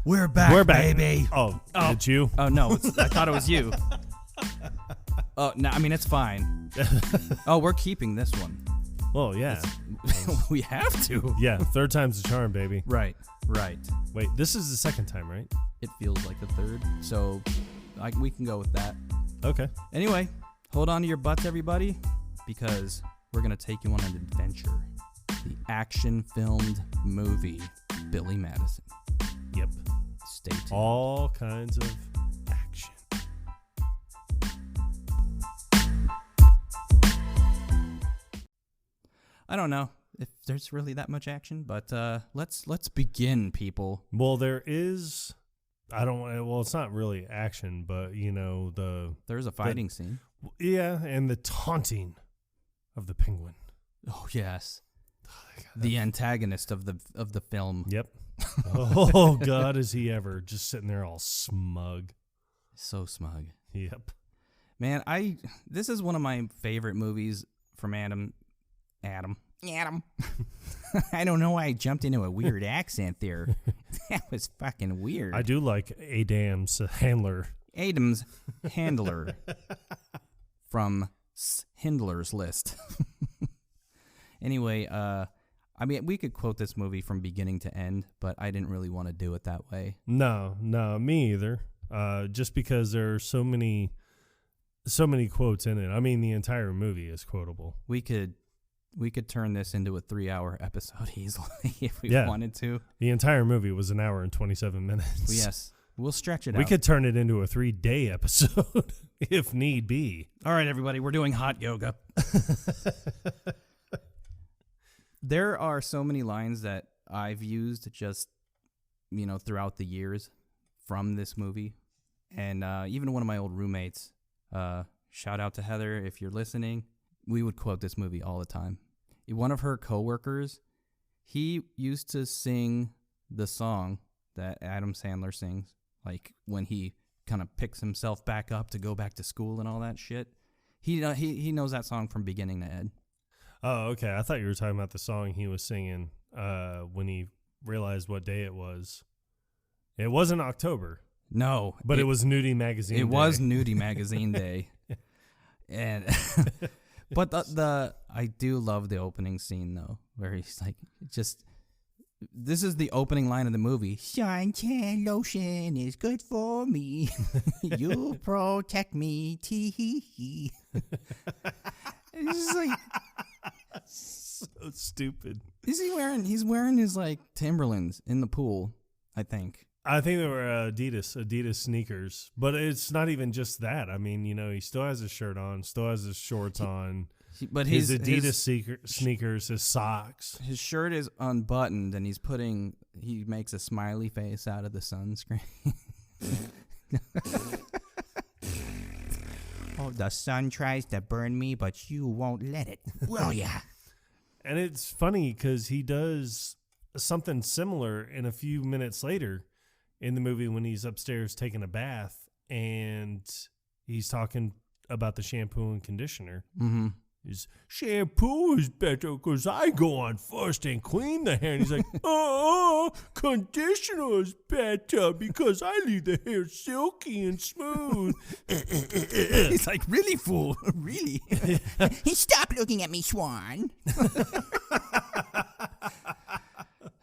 We're back, baby. Oh, it's you? Oh, no. I thought it was you. Oh, no, I mean, it's fine. Oh, we're keeping this one. Well, yeah. We have to. Yeah, third time's the charm, baby. Right. Wait, this is the second time, right? It feels like the third, so we can go with that. Okay. Anyway, hold on to your butts, everybody, because we're going to take you on an adventure. The action-filmed movie, Billy Madison. Yep. Stay tuned. All kinds of action. I don't know if there's really that much action, but let's begin, people. Well, there is. Well, it's not really action, but There's a fighting scene. Yeah, and the taunting of the penguin. Oh yes, the antagonist of the film. Yep. Oh God, is he ever just sitting there all smug? So smug. Yep. Man, this is one of my favorite movies from Adam. I don't know why I jumped into a weird accent there. That was fucking weird. I do like Adam's Handler. Adam's Handler from Schindler's List. Anyway, I mean, we could quote this movie from beginning to end, but I didn't really want to do it that way. No, me either. Just because there are so many quotes in it. I mean, the entire movie is quotable. We could turn this into a 3-hour episode easily if we wanted to. The entire movie was an hour and 27 minutes. Yes. We'll stretch it out. We could turn it into a 3-day episode if need be. All right, everybody, we're doing hot yoga. There are so many lines that I've used just, throughout the years from this movie. And even one of my old roommates, shout out to Heather if you're listening, we would quote this movie all the time. One of her coworkers, he used to sing the song that Adam Sandler sings, like when he kind of picks himself back up to go back to school and all that shit. He knows that song from beginning to end. Oh, okay. I thought you were talking about the song he was singing when he realized what day it was. It wasn't October. No. But it was Nudie Magazine Day. It was Nudie Magazine Day. And but I do love the opening scene though, where he's like, this is the opening line of the movie. Suntan lotion is good for me. You protect me. Tee. It's just like so stupid. He's wearing his like Timberlands in the pool, I think. I think they were Adidas sneakers, but it's not even just that. I mean, he still has his shirt on, still has his shorts on, but his Adidas sneakers, his socks. His shirt is unbuttoned, and he makes a smiley face out of the sunscreen. Oh, the sun tries to burn me, but you won't let it, will ya? And it's funny because he does something similar in a few minutes later in the movie when he's upstairs taking a bath and he's talking about the shampoo and conditioner. Mm-hmm. His shampoo is better because I go on first and clean the hair. And he's like, conditioner is better because I leave the hair silky and smooth. He's like, really, fool? Really? Stop looking at me, Swan.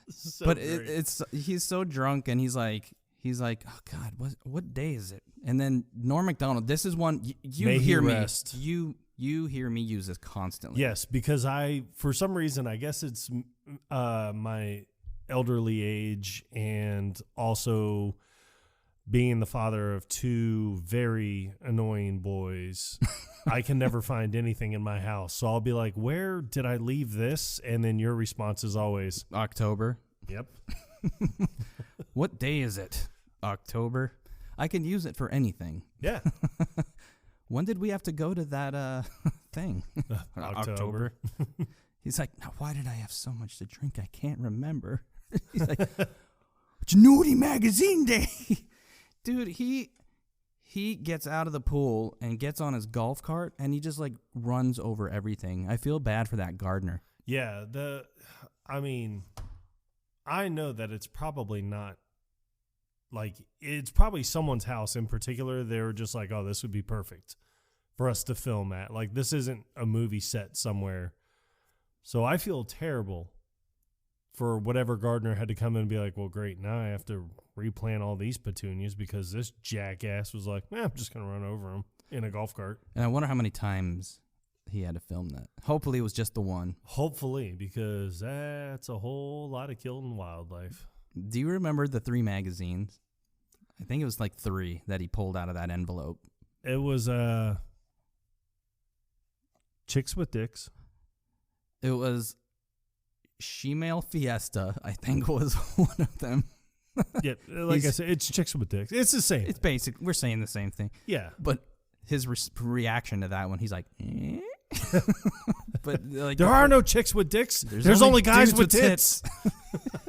So but great. he's so drunk and he's like, oh God, what day is it? And then Norm Macdonald, this is one you May hear he me. rest. You hear me use this constantly. Yes, because for some reason, I guess it's my elderly age and also being the father of 2 very annoying boys. I can never find anything in my house. So I'll be like, where did I leave this? And then your response is always October. Yep. What day is it? October. I can use it for anything. Yeah. When did we have to go to that thing? October. He's like, now why did I have so much to drink? I can't remember. He's like, it's Nudie Magazine Day. Dude, he gets out of the pool and gets on his golf cart and he just like runs over everything. I feel bad for that gardener. Yeah. I know that it's probably not like it's probably someone's house in particular. They were just like, oh, this would be perfect for us to film at. Like, this isn't a movie set somewhere. So I feel terrible for whatever gardener had to come in and be like, well, great, now I have to replant all these petunias because this jackass was like, I'm just going to run over them in a golf cart. And I wonder how many times he had to film that. Hopefully it was just the one. Hopefully, because that's a whole lot of killing wildlife. Do you remember the 3 magazines? I think it was like 3 that he pulled out of that envelope. It was Chicks with Dicks. It was Shemale Fiesta, I think was one of them. Yeah, like I said, it's Chicks with Dicks. It's the same. It's basic. We're saying the same thing. Yeah. But his reaction to that one, he's like, eh? But like, there are no chicks with dicks. There's only guys with tits.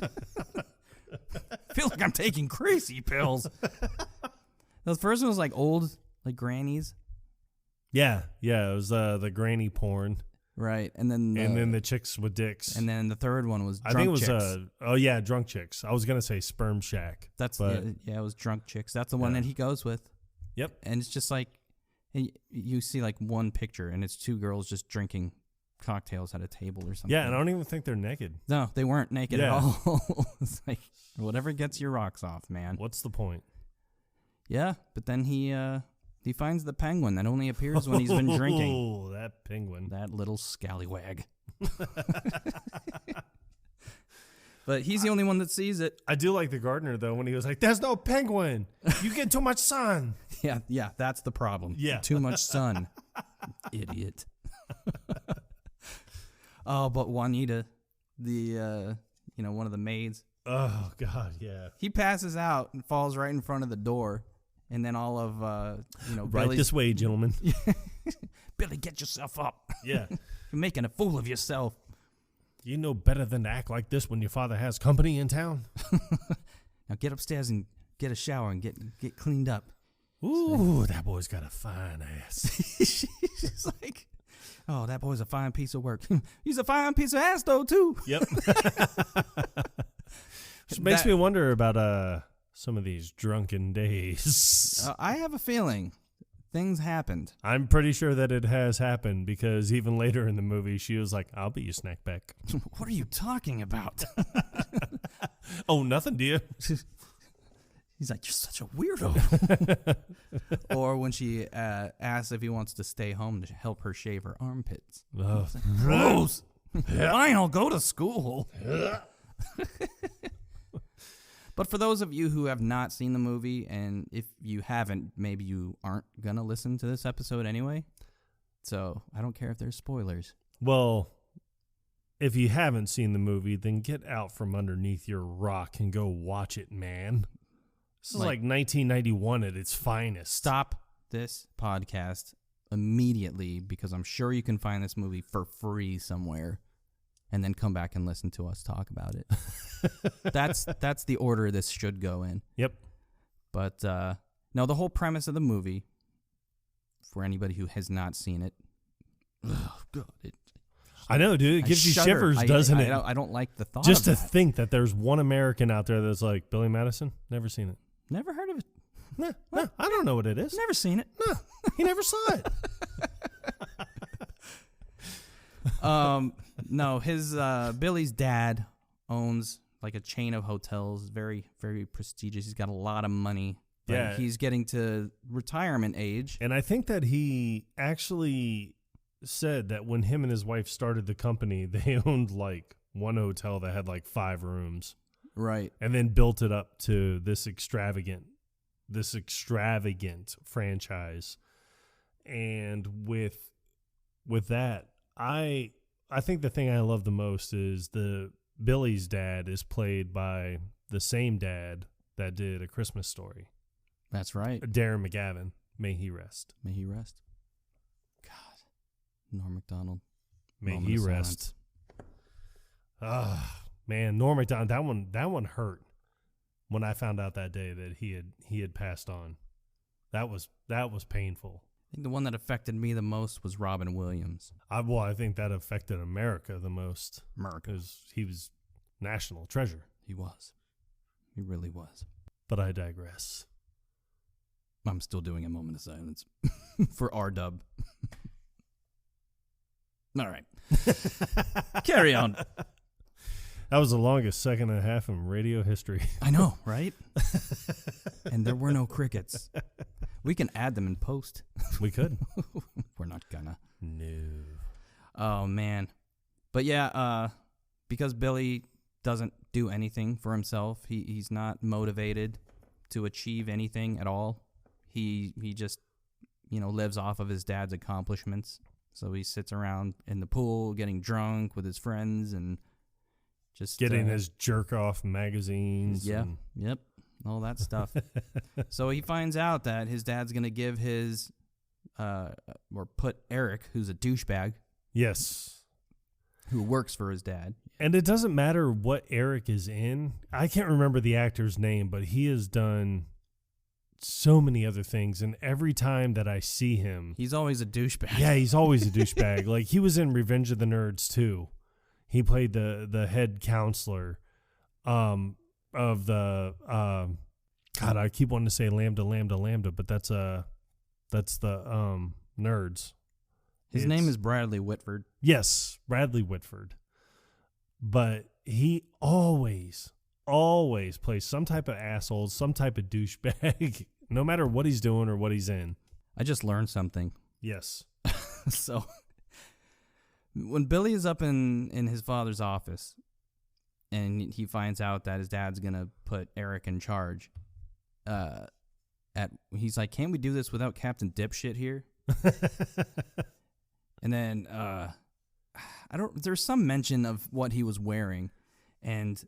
I feel like I'm taking crazy pills. The first one was like old, like grannies. Yeah. It was the granny porn. Right, and then the chicks with dicks. And then the third one was drunk I think it was chicks. Drunk Chicks. I was gonna say Sperm Shack. It was Drunk Chicks. That's the one that he goes with. Yep. And it's just like, you see like one picture, and it's 2 girls just drinking cocktails at a table or something. Yeah, and I don't even think they're naked. No, they weren't naked at all. It's like, whatever gets your rocks off, man. What's the point? Yeah, but then he finds the penguin that only appears when he's been drinking. Oh, that penguin. That little scallywag. But he's the only one that sees it. I do like the gardener, though, when he was like, there's no penguin. You get too much sun. Yeah, that's the problem. Yeah. Too much sun. Idiot. Oh, but Juanita, the one of the maids. Oh, God, yeah. He passes out and falls right in front of the door. And then all of, right this way, gentlemen. Billy, get yourself up. Yeah. You're making a fool of yourself. You know better than to act like this when your father has company in town. Now get upstairs and get a shower and get cleaned up. Ooh, that boy's got a fine ass. She's like, oh, that boy's a fine piece of work. He's a fine piece of ass, though, too. Yep. Which makes me wonder about some of these drunken days. I have a feeling things happened. I'm pretty sure that it has happened because even later in the movie, she was like, I'll be your snack back. What are you talking about? Oh, nothing, dear. He's like, you're such a weirdo. Or when she asks if he wants to stay home to help her shave her armpits. Oh. Like, gross. Fine, I'll go to school. But for those of you who have not seen the movie, and if you haven't, maybe you aren't going to listen to this episode anyway. So I don't care if there's spoilers. Well, if you haven't seen the movie, then get out from underneath your rock and go watch it, man. This is like 1991 at its finest. Stop this podcast immediately, because I'm sure you can find this movie for free somewhere. And then come back and listen to us talk about it. That's the order this should go in. Yep. But no, the whole premise of the movie, for anybody who has not seen it, oh God, I know, dude. It gives you shivers, doesn't it? I don't like the thought. Just of to that. think that there's one American out there that's like, Billy Madison, never seen it. Never heard of it. No, I don't know what it is. Never seen it. No, he never saw it. No, his Billy's dad owns like a chain of hotels, very, very prestigious. He's got a lot of money. Yeah. He's getting to retirement age. And I think that he actually said that when him and his wife started the company, they owned like one hotel that had like 5 rooms. Right. And then built it up to this extravagant franchise. And with that, I think the thing I love the most is Billy's dad is played by the same dad that did A Christmas Story. That's right. Darren McGavin. May he rest. May he rest. God. Norm Macdonald. May he rest. Ah, man, Norm Macdonald. That one hurt when I found out that day that he had passed on. That was painful. I think the one that affected me the most was Robin Williams. I think that affected America the most. America. Because he was national treasure. He was. He really was. but I digress. I'm still doing a moment of silence for R-Dub. All right. Carry on. That was the longest second and a half in radio history. I know, right? And there were no crickets. We can add them in post. We could. We're not gonna. No. Oh, man. But yeah, because Billy doesn't do anything for himself, he's not motivated to achieve anything at all. He just, lives off of his dad's accomplishments. So he sits around in the pool getting drunk with his friends and just getting his jerk-off magazines. Yeah, yep, all that stuff. So he finds out that his dad's going to give his, or put Eric, who's a douchebag. Yes. Who works for his dad. And it doesn't matter what Eric is in. I can't remember the actor's name, but he has done so many other things, and every time that I see him, he's always a douchebag. Yeah, he's always a douchebag. Like, he was in Revenge of the Nerds too. He played the head counselor of the God, I keep wanting to say Lambda, but that's the Nerds. His name is Bradley Whitford. Yes, Bradley Whitford. But he always plays some type of asshole, some type of douchebag, no matter what he's doing or what he's in. I just learned something. Yes. So, when Billy is up in his father's office, and he finds out that his dad's going to put Eric in charge, he's like, can't we do this without Captain Dipshit here? And then, there's some mention of what he was wearing, and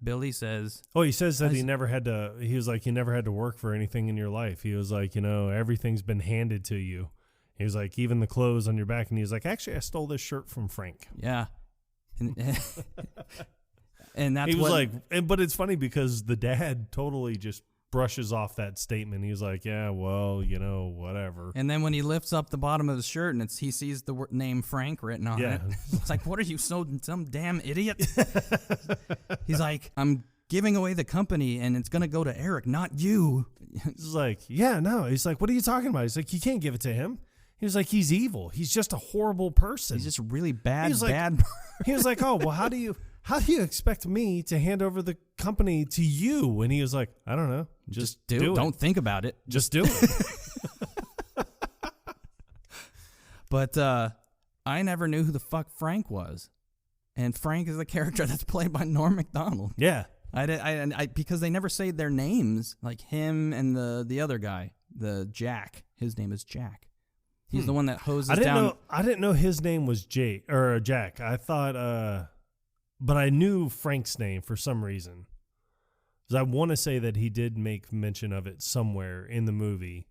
Billy says... Oh, he says that he never had to work for anything in your life. He was like, everything's been handed to you. He was like, even the clothes on your back. And he was like, actually, I stole this shirt from Frank. Yeah. And that's he was but it's funny because the dad totally just brushes off that statement. He was like, yeah, well, whatever. And then when he lifts up the bottom of his shirt and he sees the name Frank written on it, it's like, what are you, some damn idiot? He's like, I'm giving away the company and it's going to go to Eric, not you. He's like, yeah, no. He's like, what are you talking about? He's like, you can't give it to him. He was like, he's evil. He's just a horrible person. He's just really bad. He was like, oh, well, how do you expect me to hand over the company to you? And he was like, I don't know. Just do it. Don't think about it. Just do it. But I never knew who the fuck Frank was. And Frank is the character that's played by Norm Macdonald. Yeah. I because they never say their names, like him and the other guy, the Jack. His name is Jack. He's the one that hoses down. I didn't know his name was Jack. I thought, but I knew Frank's name for some reason. Because I want to say that he did make mention of it somewhere in the movie.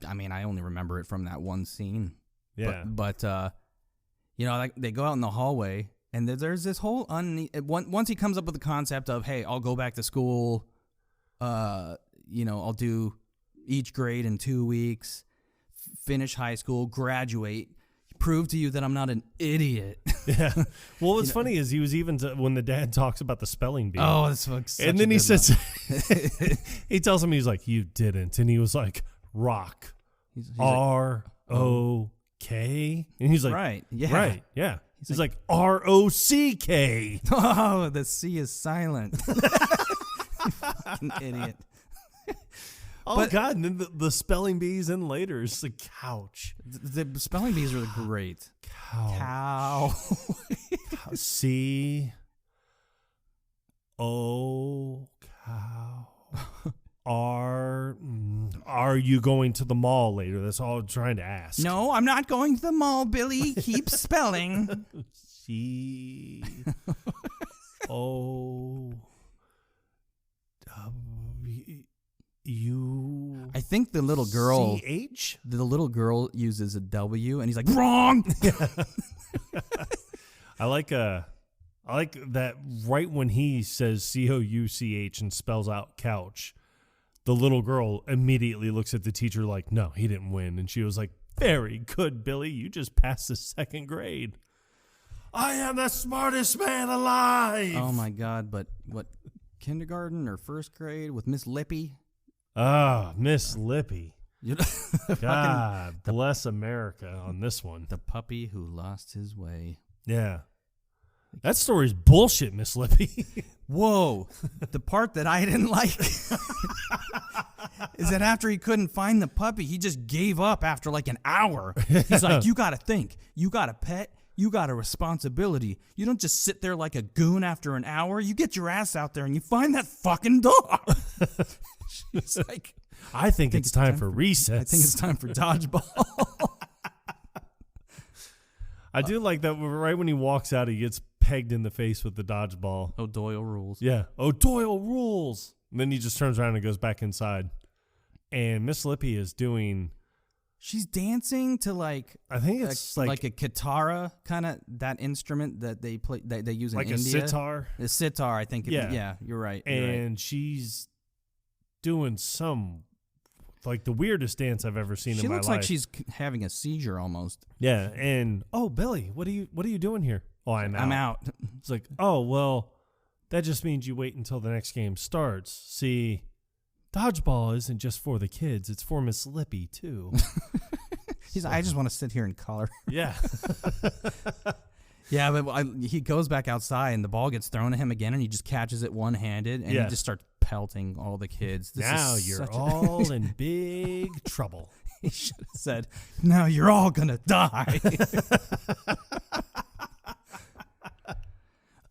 I mean, I only remember it from that one scene. Yeah. But like they go out in the hallway, and there's this whole once he comes up with the concept of, hey, I'll go back to school. I'll do each grade in 2 weeks. Finish high school, graduate, prove to you that I'm not an idiot. Yeah. Well, what's funny is he was even when the dad talks about the spelling bee. Oh, that's such and then he says, he tells him, he's like, you didn't. And he was like, rock. He's R-O-K. And he's like, right. Yeah. Right. Yeah. He's like R-O-C-K. Oh, the C is silent. Fucking idiot. Oh, God, and then the spelling bees in later. It's the couch. The spelling bees are great. Cow. C-O, cow. Are you going to the mall later? That's all I'm trying to ask. No, I'm not going to the mall, Billy. Keep spelling. C-O... I think the little girl C-H? The little girl uses a W, and he's like, wrong. I like that right when he says C-O-U-C-H and spells out couch, the little girl immediately looks at the teacher like, no, he didn't win. And she was like, very good, Billy. You just passed the second grade. I am the smartest man alive. Oh, my God. But what kindergarten or first grade with Miss Lippy. Ah, Miss Lippy. You know, God bless America on this one. The puppy who lost his way. Yeah. That story's bullshit, Miss Lippy. Whoa. The part that I didn't like is that after he couldn't find the puppy, he just gave up after like an hour. He's like, you got to think. You got a pet. You got a responsibility. You don't just sit there like a goon after an hour. You get your ass out there and you find that fucking dog. She's like, I think it's time for recess. I think it's time for dodgeball. I do like that right when he walks out, he gets pegged in the face with the dodgeball. Oh, Doyle rules. Yeah. Oh, Doyle rules. And then he just turns around and goes back inside. And Miss Lippy is doing... She's dancing to like... I think it's like a kitara, kind of that instrument that they play. They use in like India. a sitar. The sitar, I think. Yeah. You're right. And she's doing some... like the weirdest dance I've ever seen in my life. She looks like she's having a seizure almost. Yeah, and Billy, what are you doing here? Oh, I'm out. It's like, oh well, that just means you wait until the next game starts. See, dodgeball isn't just for the kids; it's for Miss Lippy too. He's like, I just want to sit here and color. Yeah. Yeah, but he goes back outside and the ball gets thrown at him again, and he just catches it one-handed, and he just starts pelting all the kids. Now you're all in big trouble. He should have said, now you're all going to die.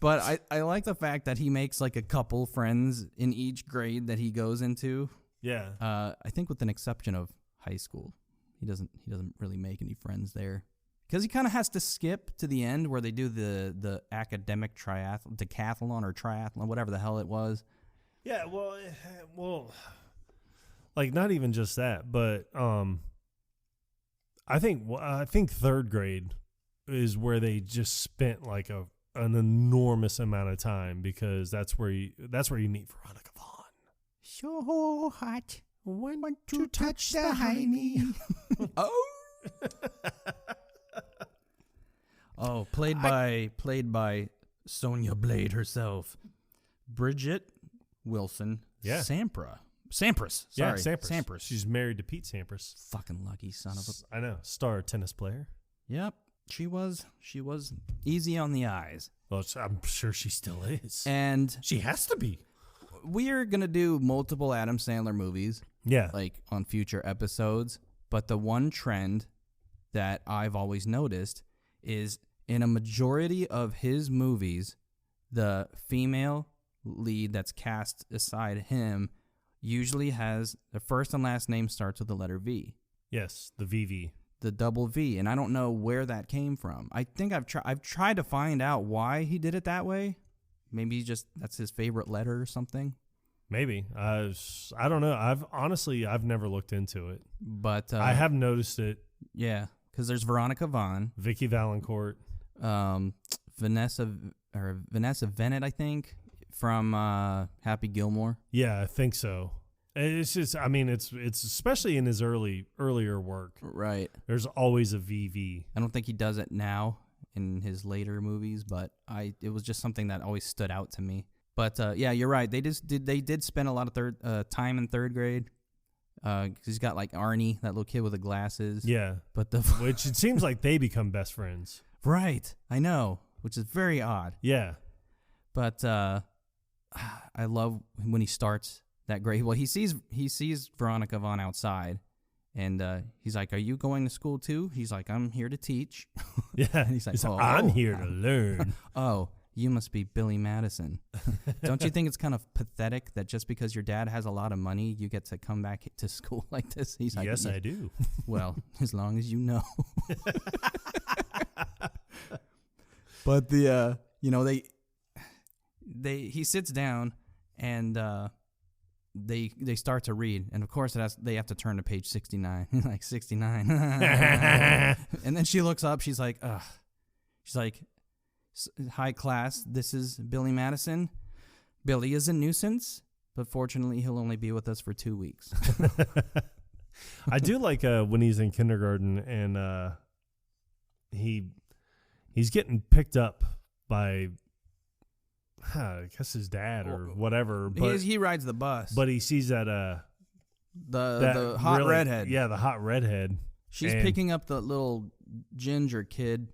But I like the fact that he makes like a couple friends in each grade that he goes into. Yeah. I think with an exception of high school. He doesn't really make any friends there. Because he kind of has to skip to the end where they do the academic decathlon or triathlon, whatever the hell it was. Yeah, well, like not even just that, but I think third grade is where they just spent like an enormous amount of time, because that's where you meet Veronica Vaughn. So hot, want to touch the hiney. Oh. Oh, played by Sonya Blade herself, Bridget Wilson. Yeah. Sampras. Yeah, Sorry, Sampras. She's married to Pete Sampras. Fucking lucky son of a. I know. Star tennis player. Yep, she was easy on the eyes. Well, I'm sure she still is. And she has to be. We are gonna do multiple Adam Sandler movies. Yeah. Like on future episodes. But the one trend that I've always noticed is in a majority of his movies, the female lead that's cast aside him usually has the first and last name starts with the letter V. Yes, the VV. The double V, and I don't know where that came from. I think I've tried to find out why he did it that way. Maybe just that's his favorite letter or something. Maybe. I don't know. I've never looked into it. But I have noticed it. Yeah, because there's Veronica Vaughn, Vicky Valancourt, Vanessa Bennett, I think, from Happy Gilmore. Yeah, I think so. It's just, I mean, it's especially in his earlier work. Right. There's always a VV. I don't think he does it now in his later movies, but it was just something that always stood out to me. But yeah, you're right. They did spend a lot of time in third grade. Cause he's got like Arnie, that little kid with the glasses. Yeah. But which it seems like they become best friends. Right. I know, which is very odd. Yeah. But I love when he starts that grade. Well, he sees Veronica Vaughn outside, and he's like, "Are you going to school too?" He's like, "I'm here to teach." Yeah. And he's like, I'm here to learn. Oh, you must be Billy Madison. Don't you think it's kind of pathetic that just because your dad has a lot of money, you get to come back to school like this? He's like, yes, I do. Well, as long as you know. But he sits down and they start to read, and of course they have to turn to page 69. Like 69. And then she looks up. She's like, ugh. She's like, "Hi class, this is Billy Madison. Billy is a nuisance, but fortunately he'll only be with us for 2 weeks." I do like when he's in kindergarten and he's getting picked up by, I guess his dad or whatever. But he rides the bus. But he sees that the hot redhead. Yeah, the hot redhead. She's picking up the little ginger kid.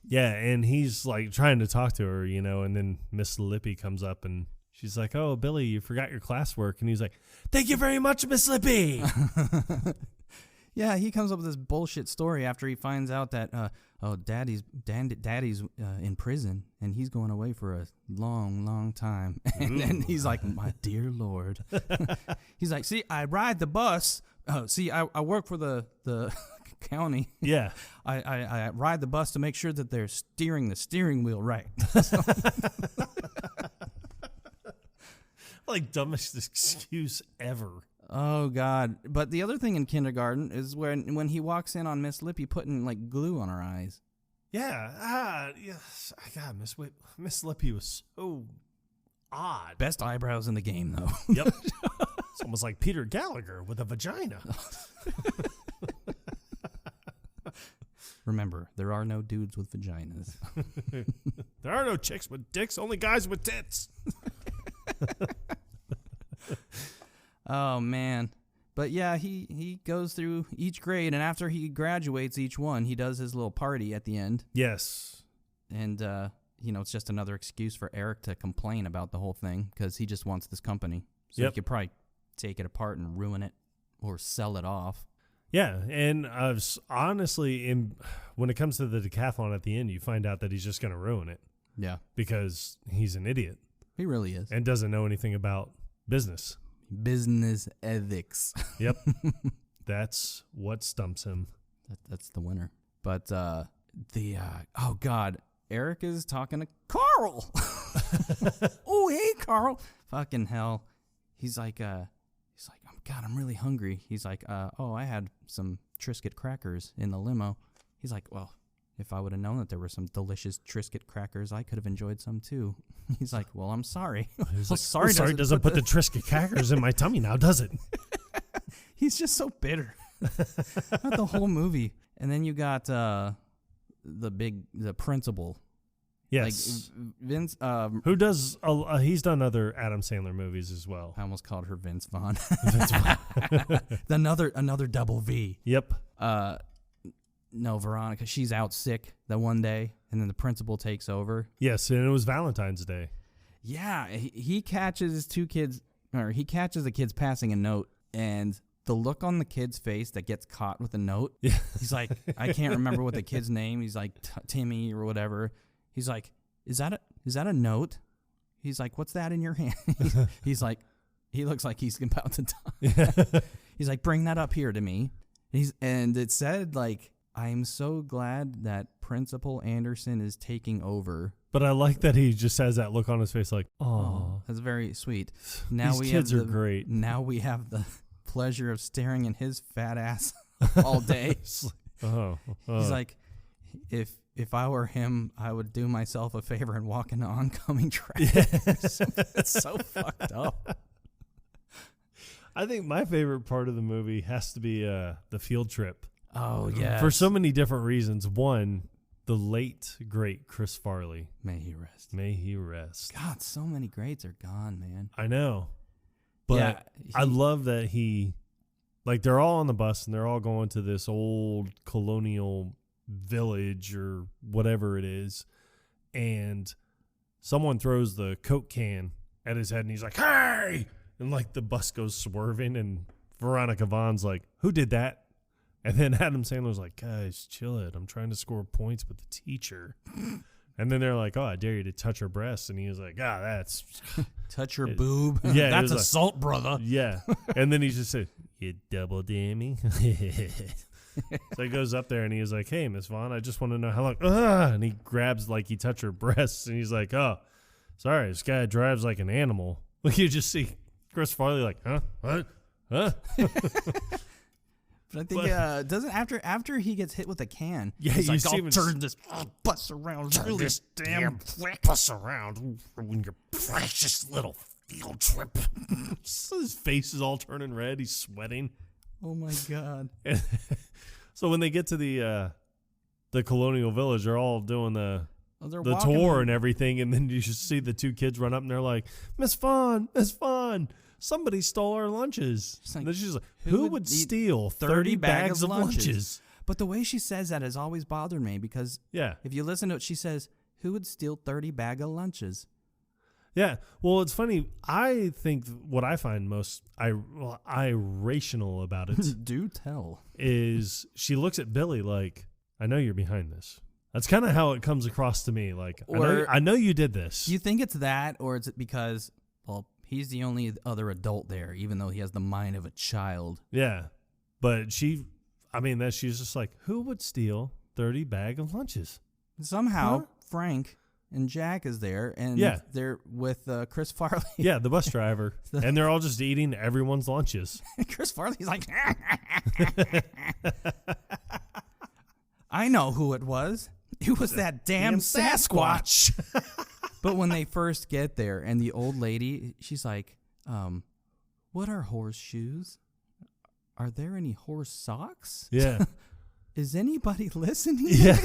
Yeah, and he's like trying to talk to her, and then Miss Lippy comes up and she's like, "Oh, Billy, you forgot your classwork." And he's like, "Thank you very much, Miss Lippy." Yeah, he comes up with this bullshit story after he finds out that Daddy's in prison and he's going away for a long, long time. And then he's like, "My dear Lord," he's like, "See, I ride the bus. I work for the county. Yeah, I ride the bus to make sure that they're steering the steering wheel right." Like dumbest excuse ever. Oh God! But the other thing in kindergarten is when he walks in on Miss Lippy putting like glue on her eyes. Yeah. Yes. God, Miss Lippy was so odd. Best eyebrows in the game, though. Yep. It's almost like Peter Gallagher with a vagina. Remember, there are no dudes with vaginas. There are no chicks with dicks, only guys with tits. Oh, man. But yeah, he goes through each grade, and after he graduates each one, he does his little party at the end. Yes. And, it's just another excuse for Eric to complain about the whole thing, because he just wants this company. So he could probably take it apart and ruin it or sell it off. Yeah, and honestly, when it comes to the decathlon at the end, you find out that he's just going to ruin it. Yeah. Because he's an idiot. He really is. And doesn't know anything about business. Business ethics. Yep. That's what stumps him. That's the winner. But oh God, Eric is talking to Carl. Oh, hey, Carl. Fucking hell. He's like, God, I'm really hungry. He's like, I had some Triscuit crackers in the limo. He's like, well, if I would have known that there were some delicious Triscuit crackers, I could have enjoyed some too. He's like, well, I'm sorry. Sorry doesn't put the Triscuit crackers in my tummy now, does it? He's just so bitter. Not the whole movie. And then you got the principal. Yes. Like Vince. Who does, he's done other Adam Sandler movies as well. I almost called her Vince Vaughn. Another double V. Yep. No, Veronica, she's out sick that one day, and then the principal takes over. Yes, and it was Valentine's Day. Yeah, he catches the kids passing a note, and the look on the kid's face that gets caught with the note, he's like, I can't remember what the kid's name, he's like Timmy or whatever. He's like, is that a note? He's like, what's that in your hand? He's like, he looks like he's about to die. He's like, bring that up here to me. And it said, like, I'm so glad that Principal Anderson is taking over. But I like that he just has that look on his face like, oh. That's very sweet. Now These kids are great. Now we have the pleasure of staring at his fat ass all day. He's like, if I were him, I would do myself a favor and walk into oncoming traffic. It's so fucked up. I think my favorite part of the movie has to be the field trip. Oh, yeah. For so many different reasons. One, the late, great Chris Farley. May he rest. May he rest. God, so many greats are gone, man. I know. But I love that they're all on the bus and they're all going to this old colonial village or whatever it is. And someone throws the Coke can at his head and he's like, hey! And like the bus goes swerving and Veronica Vaughn's like, who did that? And then Adam Sandler's like, guys, chill it. I'm trying to score points with the teacher. And then they're like, oh, I dare you to touch her breasts. And he was like, that's... touch her boob? Yeah. That's assault, brother. Yeah. And then he just said, you double dammy. So he goes up there and he was like, hey, Miss Vaughn, I just want to know how long... And he grabs like he touched her breasts. And he's like, oh, sorry, this guy drives like an animal. Like you just see Chris Farley like, huh? What? Huh? But I think doesn't after he gets hit with a can, he's like, I'll turn this bus around, turn this damn bus around when your precious little field trip. His face is all turning red. He's sweating. Oh my God! So when they get to the colonial village, they're all doing the they're the walking tour and everything, and then you just see the two kids run up and they're like, Miss Fawn, somebody stole our lunches. She's like, And then she's like, who would steal 30 bags of lunches? But the way she says that has always bothered me because if you listen to it, she says, who would steal 30 bag of lunches? Yeah. Well, it's funny. I think what I find most irrational about it Do tell. is she looks at Billy like, I know you're behind this. That's kind of how it comes across to me. Like, I know you did this. Do you think it's that, or is it because, well, he's the only other adult there, even though he has the mind of a child? Yeah. But she's just like, who would steal 30 bag of lunches? Somehow, Frank and Jack is there, and they're with Chris Farley. Yeah, the bus driver. And they're all just eating everyone's lunches. Chris Farley's like, I know who it was. It was that damn Sasquatch. But when they first get there, and the old lady, she's like, what are horseshoes? Are there any horse socks? Yeah. Is anybody listening? Yeah.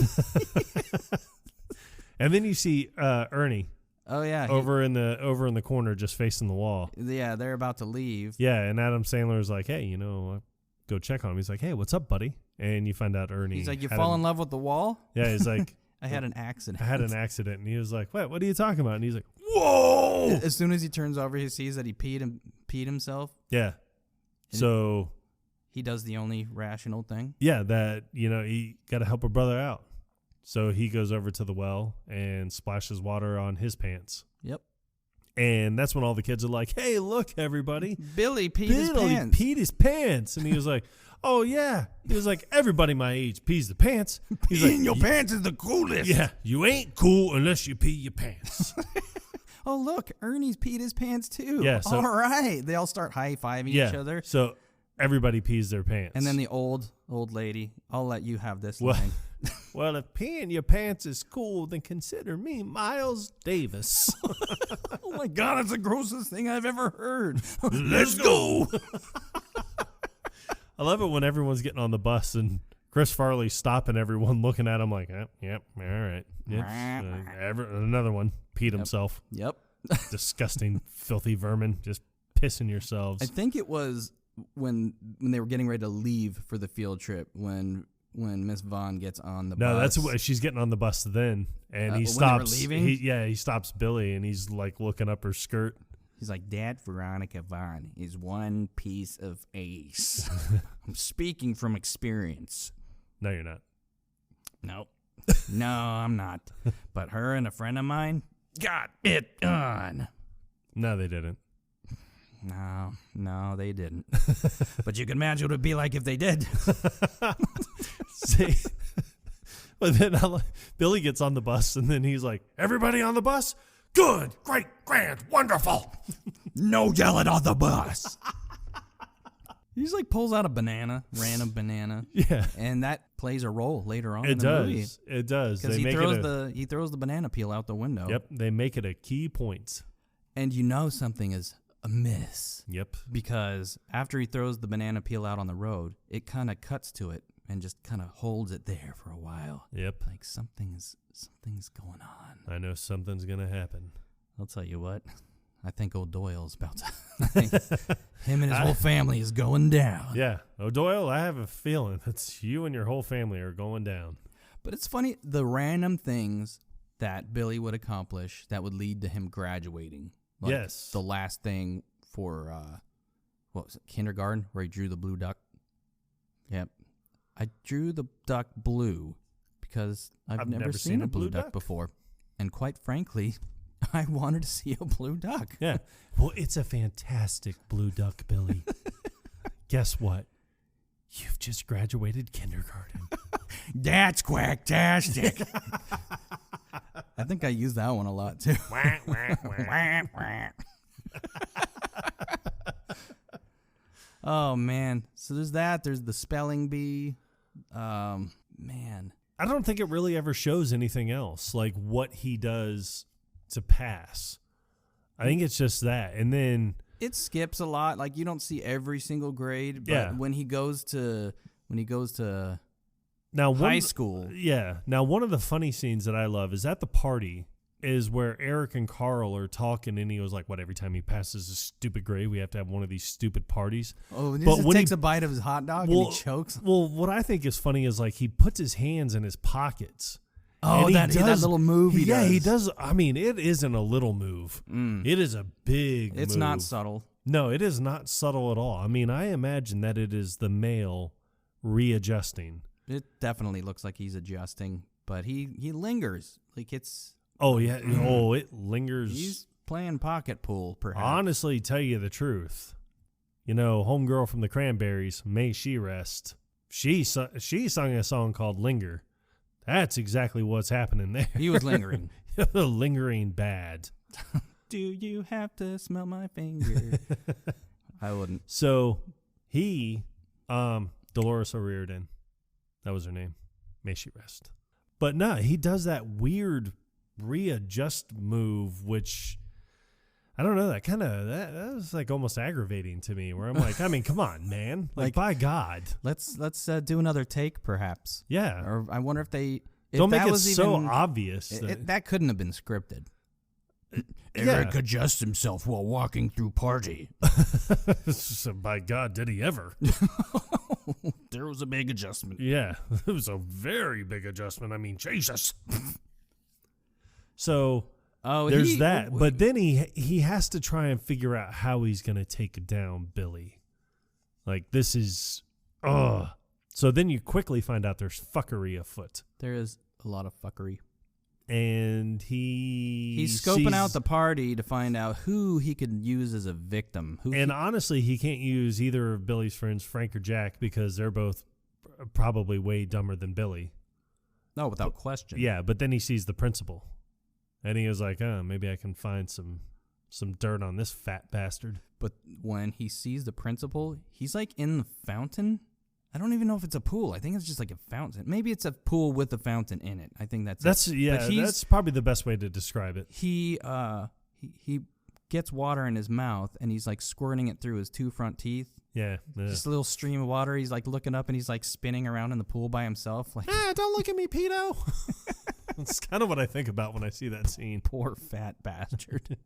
And then you see Ernie. Oh yeah, over in the corner, just facing the wall. Yeah, they're about to leave. Yeah, and Adam Sandler's like, hey, go check on him. He's like, hey, what's up, buddy? And you find out Ernie. He's like, you fall in love with the wall? Yeah, he's like, I had an accident. And he was like, what are you talking about? And he's like, whoa! As soon as he turns over, he sees that he peed himself. Yeah. And so he does the only rational thing. Yeah, that he got to help a brother out. So he goes over to the well and splashes water on his pants. Yep. And that's when all the kids are like, hey, look, everybody. Billy peed his pants. And he was like, oh, yeah. He was like, everybody my age pees the pants. He's Peeing like, your pants is the coolest. Yeah, you ain't cool unless you pee your pants. Oh, look, Ernie's peed his pants too. Yeah, so, all right. They all start high-fiving each other. So everybody pees their pants. And then the old lady, I'll let you have this line. Well, if peeing your pants is cool, then consider me Miles Davis. Oh, my God, that's the grossest thing I've ever heard. Let's go. I love it when everyone's getting on the bus and Chris Farley stopping everyone, looking at him like, yep, all right. Yep. Another one peed himself. Yep. Disgusting, filthy vermin, just pissing yourselves. I think it was when they were getting ready to leave for the field trip when Miss Vaughn gets on the bus. No, that's what she's getting on the bus then, and he stops. When they were leaving? He stops Billy, and he's like looking up her skirt. He's like, Dad, Veronica Vaughn is one piece of ace. I'm speaking from experience. No, you're not. Nope. No, I'm not. But her and a friend of mine got it done. No, they didn't. No, they didn't. But you can imagine what it would be like if they did. See, but then Billy gets on the bus, and then he's like, everybody on the bus? Good, great, grand, wonderful. No yelling on the bus. He just like pulls out a random banana. Yeah. And that plays a role later on in the movie. It does. Because he throws the banana peel out the window. Yep. They make it a key point. And something is amiss. Yep. Because after he throws the banana peel out on the road, it kind of cuts to it and just kind of holds it there for a while. Yep. Like something's going on. I know something's going to happen. I'll tell you what. I think old Doyle's about to. I think him and his whole family is going down. Yeah. O'Doyle, I have a feeling that's you and your whole family are going down. But it's funny, the random things that Billy would accomplish that would lead to him graduating. Like yes. The last thing for, what was it, kindergarten, where he drew the blue duck. Yep. I drew the duck blue because I've never seen a blue duck before. And quite frankly, I wanted to see a blue duck. Yeah. Well, it's a fantastic blue duck, Billy. Guess what? You've just graduated kindergarten. That's quacktastic. I think I use that one a lot, too. Oh, man. So there's that. There's the spelling bee. Man. I don't think it really ever shows anything else, like what he does to pass. I think it's just that. And then it skips a lot. Like you don't see every single grade, but when he goes to Now, high school. Yeah. Now, one of the funny scenes that I love is at the party is where Eric and Carl are talking, and he was like, what, every time he passes a stupid grade, we have to have one of these stupid parties. Oh, and he takes a bite of his hot dog and he chokes. Well, what I think is funny is like he puts his hands in his pockets. Oh, that little move he does. Yeah, he does. I mean, it isn't a little move. It is a big move. It's not subtle. No, it is not subtle at all. I mean, I imagine that it is the male readjusting. It definitely looks like he's adjusting, but he lingers. Like it's... Oh, yeah. Oh, it lingers. He's playing pocket pool, perhaps. Honestly, tell you the truth. You know, homegirl from the Cranberries, may she rest. She sung a song called Linger. That's exactly what's happening there. He was lingering. Lingering bad. Do you have to smell my finger? I wouldn't. So he, Dolores O'Riordan, that was her name. May she rest. But no, he does that weird readjust move, which I don't know. That was like almost aggravating to me. Where I'm like, I mean, come on, man! Like by God, let's do another take, perhaps. Yeah. Or I wonder if they don't make it so obvious. That couldn't have been scripted. Eric adjusts himself while walking through party. So, by God, did he ever? There was a big adjustment. Yeah, it was a very big adjustment. I mean, Jesus. So there's that. But then he has to try and figure out how he's going to take down Billy. Like, this is... So then you quickly find out there's fuckery afoot. There is a lot of fuckery. And he's scoping out the party to find out who he could use as a victim. Honestly, he can't use either of Billy's friends, Frank or Jack, because they're both probably way dumber than Billy. No, without question. Yeah, but then he sees the principal. And he was like, maybe I can find some dirt on this fat bastard. But when he sees the principal, he's like in the fountain. I don't even know if it's a pool. I think it's just like a fountain. Maybe it's a pool with a fountain in it. I think that's probably the best way to describe it. He gets water in his mouth and he's like squirting it through his two front teeth. Yeah. Just a little stream of water. He's like looking up and he's like spinning around in the pool by himself. Like, don't look at me, pedo. That's kind of what I think about when I see that scene. Poor fat bastard.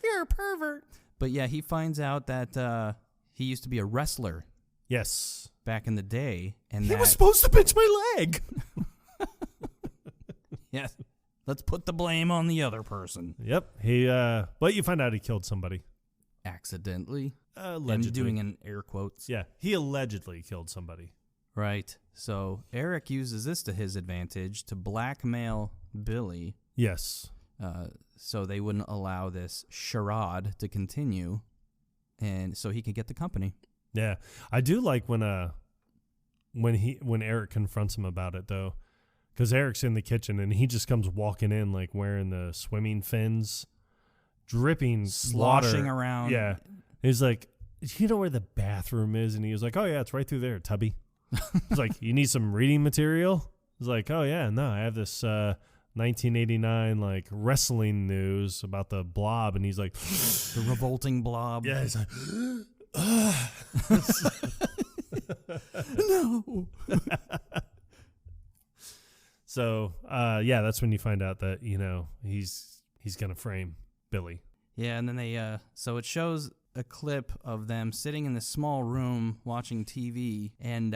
You're a pervert. But yeah, he finds out that he used to be a wrestler. Yes. Back in the day. And he was supposed to pinch my leg. Yes. Let's put the blame on the other person. Yep. But you find out he killed somebody. Accidentally. Allegedly. I'm doing in air quotes. Yeah. He allegedly killed somebody. Right. So Eric uses this to his advantage to blackmail Billy. Yes. So they wouldn't allow this charade to continue, and so he could get the company. Yeah, I do like when Eric confronts him about it though, because Eric's in the kitchen and he just comes walking in like wearing the swimming fins, dripping sloshing water around. Yeah, he's like, you know where the bathroom is? And he was like, oh yeah, it's right through there, Tubby. He's like, you need some reading material? He's like, oh yeah, no, I have this 1989 like wrestling news about the Blob, and he's like, the revolting Blob. Yeah, he's like, no. So yeah, that's when you find out that he's gonna frame Billy. Yeah, and then they so it shows a clip of them sitting in this small room watching TV, and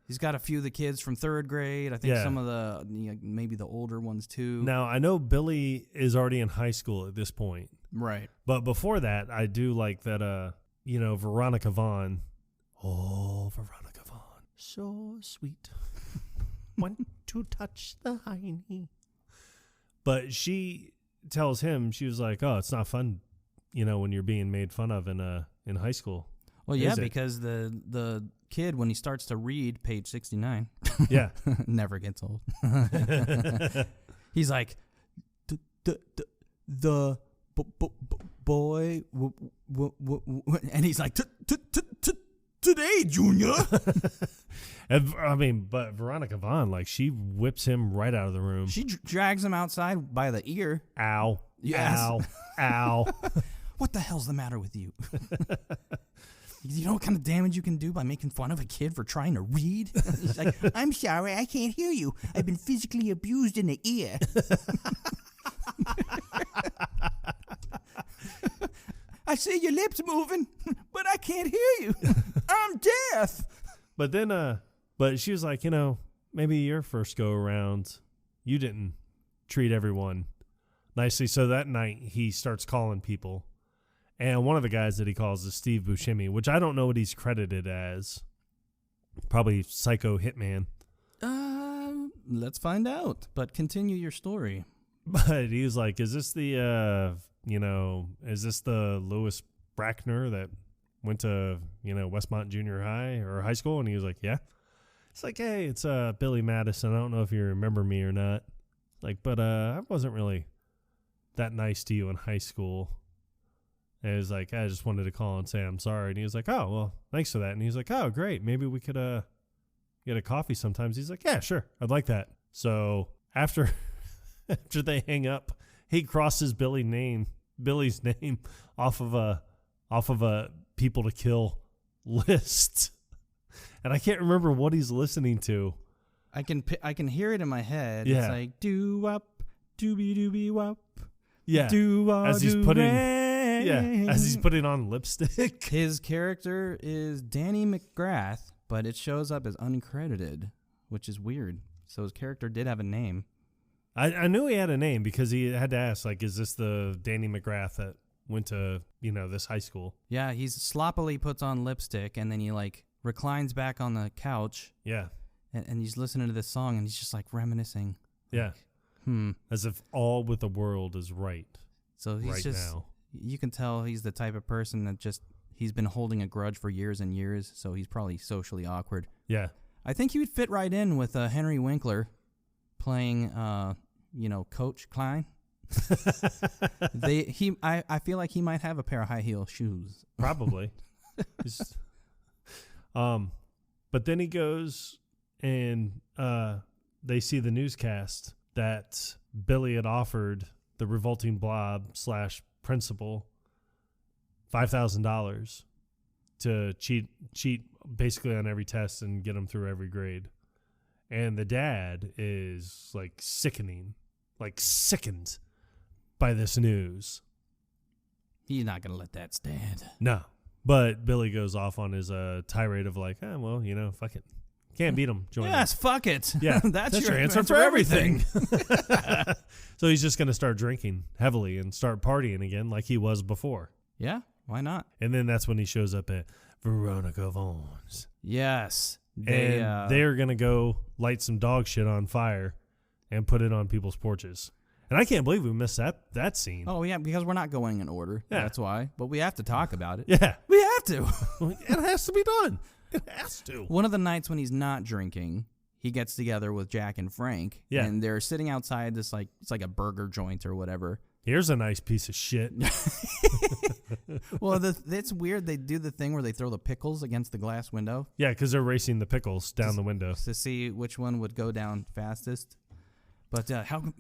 he's got a few of the kids from third grade. I think some of the maybe the older ones too. Now I know Billy is already in high school at this point, right? But before that, I do like that. Veronica Vaughn. Oh, Veronica Vaughn, so sweet. Want to touch the hiney. But she tells him, she was like, "Oh, it's not fun, when you're being made fun of in high school." Well, yeah, because the kid, when he starts to read page 69, yeah, never gets old. He's like, the boy, and he's like, today, Junior. But Veronica Vaughn, like, she whips him right out of the room. She drags him outside by the ear. Ow. Yes. Ow. Ow. What the hell's the matter with you? You know what kind of damage you can do by making fun of a kid for trying to read? He's like, I'm sorry, I can't hear you. I've been physically abused in the ear. I see your lips moving, but I can't hear you. I'm deaf. But then, but she was like, maybe your first go around, you didn't treat everyone nicely. So that night he starts calling people. And one of the guys that he calls is Steve Buscemi, which I don't know what he's credited as. Probably Psycho Hitman. Let's find out. But continue your story. But he was like, is this the, is this the Louis Brackner that went to, Westmont Junior High or high school? And he was like, yeah. It's like, hey, it's Billy Madison. I don't know if you remember me or not. Like, but I wasn't really that nice to you in high school. And it was like, I just wanted to call and say I'm sorry. And he was like, oh, well, thanks for that. And he's like, oh, great. Maybe we could get a coffee sometimes. He's like, yeah, sure. I'd like that. So after they hang up, he crosses Billy's name off of a people to kill list. And I can't remember what he's listening to. I can hear it in my head. Yeah. It's like, doo-wop, doobie-doobie-wop. Yeah. As he's putting on lipstick. His character is Danny McGrath, but it shows up as uncredited, which is weird. So his character did have a name. I knew he had a name because he had to ask, like, is this the Danny McGrath that went to, this high school? Yeah, he sloppily puts on lipstick, and then he, like, reclines back on the couch. Yeah. And he's listening to this song, and he's just, like, reminiscing. Yeah. Like, As if all with the world is right. So he's right just, now. You can tell he's the type of person that he's been holding a grudge for years and years, so he's probably socially awkward. Yeah. I think he would fit right in with Henry Winkler playing, Coach Klein. I feel like he might have a pair of high heel shoes. Probably. But then he goes and they see the newscast that Billy had offered the revolting blob / principal $5,000 to cheat basically on every test and get him through every grade. And the dad is like sickened by this news. He's not going to let that stand. No. But Billy goes off on his tirade of like, fuck it. Can't beat him. Join Yes, fuck it. Yeah, that's your answer for everything. So he's just going to start drinking heavily and start partying again like he was before. Yeah, why not? And then that's when he shows up at Veronica Vaughn's. Yes. They're going to go light some dog shit on fire and put it on people's porches. And I can't believe we missed that scene. Oh, yeah, because we're not going in order. Yeah. That's why. But we have to talk about it. Yeah. We have to. It has to be done. It has to. One of the nights when he's not drinking, he gets together with Jack and Frank. Yeah. And they're sitting outside this, like, it's like a burger joint or whatever. Here's a nice piece of shit. Well, it's weird. They do the thing where they throw the pickles against the glass window. Yeah, because they're racing the pickles down the window. To see which one would go down fastest. But,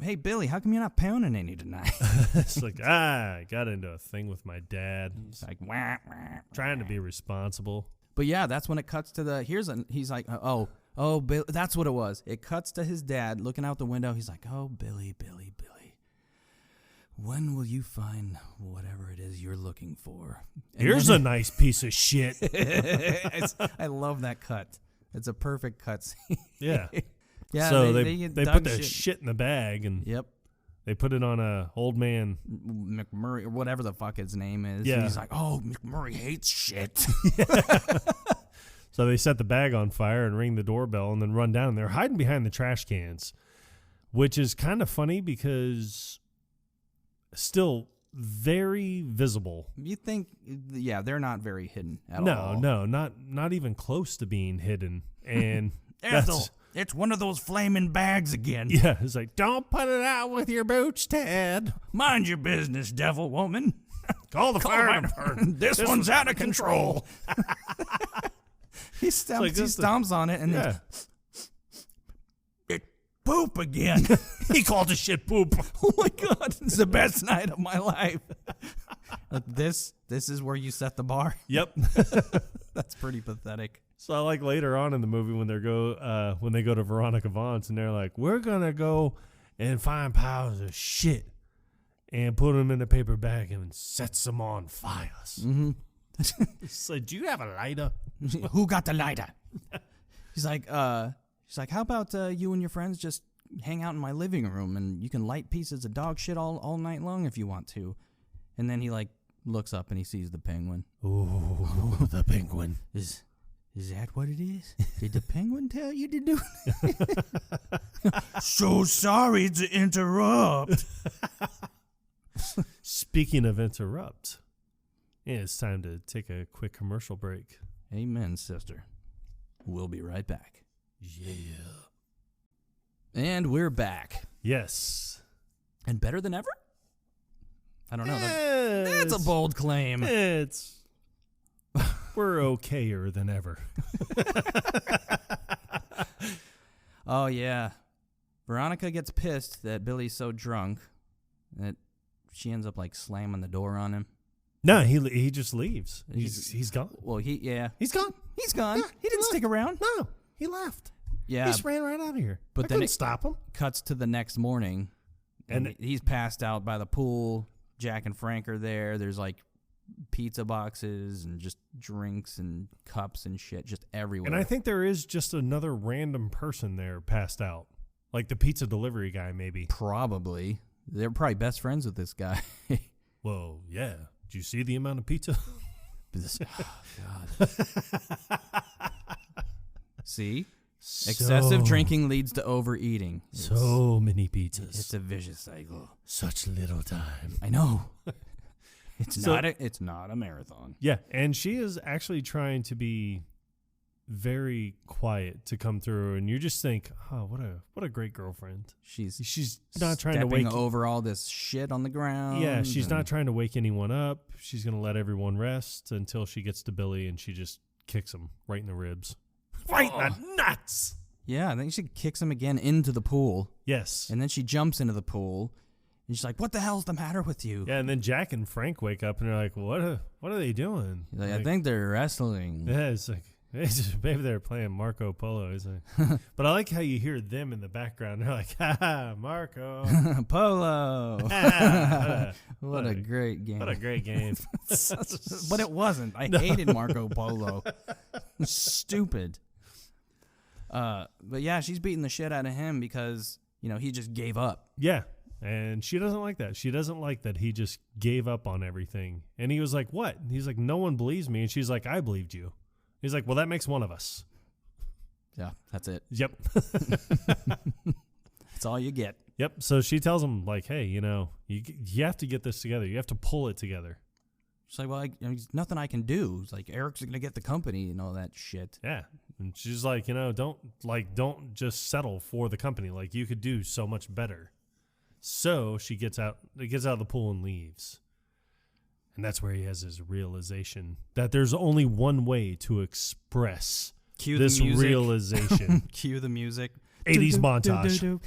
hey, Billy, how come you're not pounding any tonight? It's like, I got into a thing with my dad. It's like, wah, wah, trying to be responsible. But, yeah, that's when it cuts to he's like, oh, Bill, that's what it was. It cuts to his dad looking out the window. He's like, oh, Billy. When will you find whatever it is you're looking for? And here's a nice piece of shit. I love that cut. It's a perfect cut scene. Yeah. Yeah. So they put the shit in the bag and yep. They put it on a old man McMurray or whatever the fuck his name is. Yeah. And he's like, oh, McMurray hates shit. So they set the bag on fire and ring the doorbell and then run down. They're hiding behind the trash cans, which is kind of funny because still very visible. You think, yeah, they're not very hidden at all. No, not even close to being hidden. And it's one of those flaming bags again. Yeah, it's like, don't put it out with your boots, Ted. Mind your business, devil woman. Call the fire department. This one's out of control. He stomps on it and then it poop again. He called the shit poop. Oh my God, it's the best night of my life. Like this is where you set the bar. Yep. That's pretty pathetic. So I like later on in the movie when they go to Veronica Vaughn's and they're like, we're gonna go and find piles of shit and put them in a paper bag and set some on fires. Mm-hmm. So, do you have a lighter? Who got the lighter? She's like, how about you and your friends just hang out in my living room and you can light pieces of dog shit all night long if you want to. And then he like looks up and he sees the penguin. Oh, the penguin. Is that what it is? Did the penguin tell you to do it? So sorry to interrupt. Speaking of interrupt, it's time to take a quick commercial break. Amen, sister. We'll be right back. Yeah. And we're back. Yes. And better than ever? I don't know. That's a bold claim. We're okayer than ever. Oh, yeah. Veronica gets pissed that Billy's so drunk that she ends up like slamming the door on him. No, he just leaves. He's gone. Well, he's gone. He's gone. Yeah, he didn't stick around. No, he left. Yeah, he just ran right out of here. But I then couldn't stop him. Cuts to the next morning, and he's passed out by the pool. Jack and Frank are there. There's like pizza boxes and just drinks and cups and shit just everywhere. And I think there is just another random person there passed out, like the pizza delivery guy, maybe. Probably. They're probably best friends with this guy. Well, yeah. Did you see the amount of pizza? God. See? Excessive drinking leads to overeating. So many pizzas. It's a vicious cycle. Such little time. I know. It's not a marathon. Yeah, and she is actually trying to be very quiet to come through, and you just think, oh, what a great girlfriend. She's not trying to wake over all this shit on the ground. Yeah, she's not trying to wake anyone up. She's gonna let everyone rest until she gets to Billy, and she just kicks him right in the ribs, right in the nuts. Yeah, I think she kicks him again into the pool. Yes, and then she jumps into the pool, and she's like, "What the hell's the matter with you?" Yeah, and then Jack and Frank wake up, and they're like, "What are they doing?" Like, I think they're wrestling. Yeah, it's like. Maybe they're playing Marco Polo. He's like, but I like how you hear them in the background. They're like, ha, Marco. Polo. What a great game. What a great game. But it wasn't. I hated Marco Polo. Stupid. But yeah, she's beating the shit out of him because, he just gave up. Yeah. And she doesn't like that. She doesn't like that he just gave up on everything. And he was like, what? And he's like, no one believes me. And she's like, I believed you. He's like, well, that makes one of us. Yeah, that's it. Yep. That's all you get. Yep. So she tells him, like, hey, you have to get this together. You have to pull it together. She's like, well, there's nothing I can do. It's like, Eric's going to get the company and all that shit. Yeah. And she's like, don't just settle for the company. Like, you could do so much better. So she gets out of the pool and leaves. And that's where he has his realization that there's only one way to express this realization. Cue the music. 80s montage.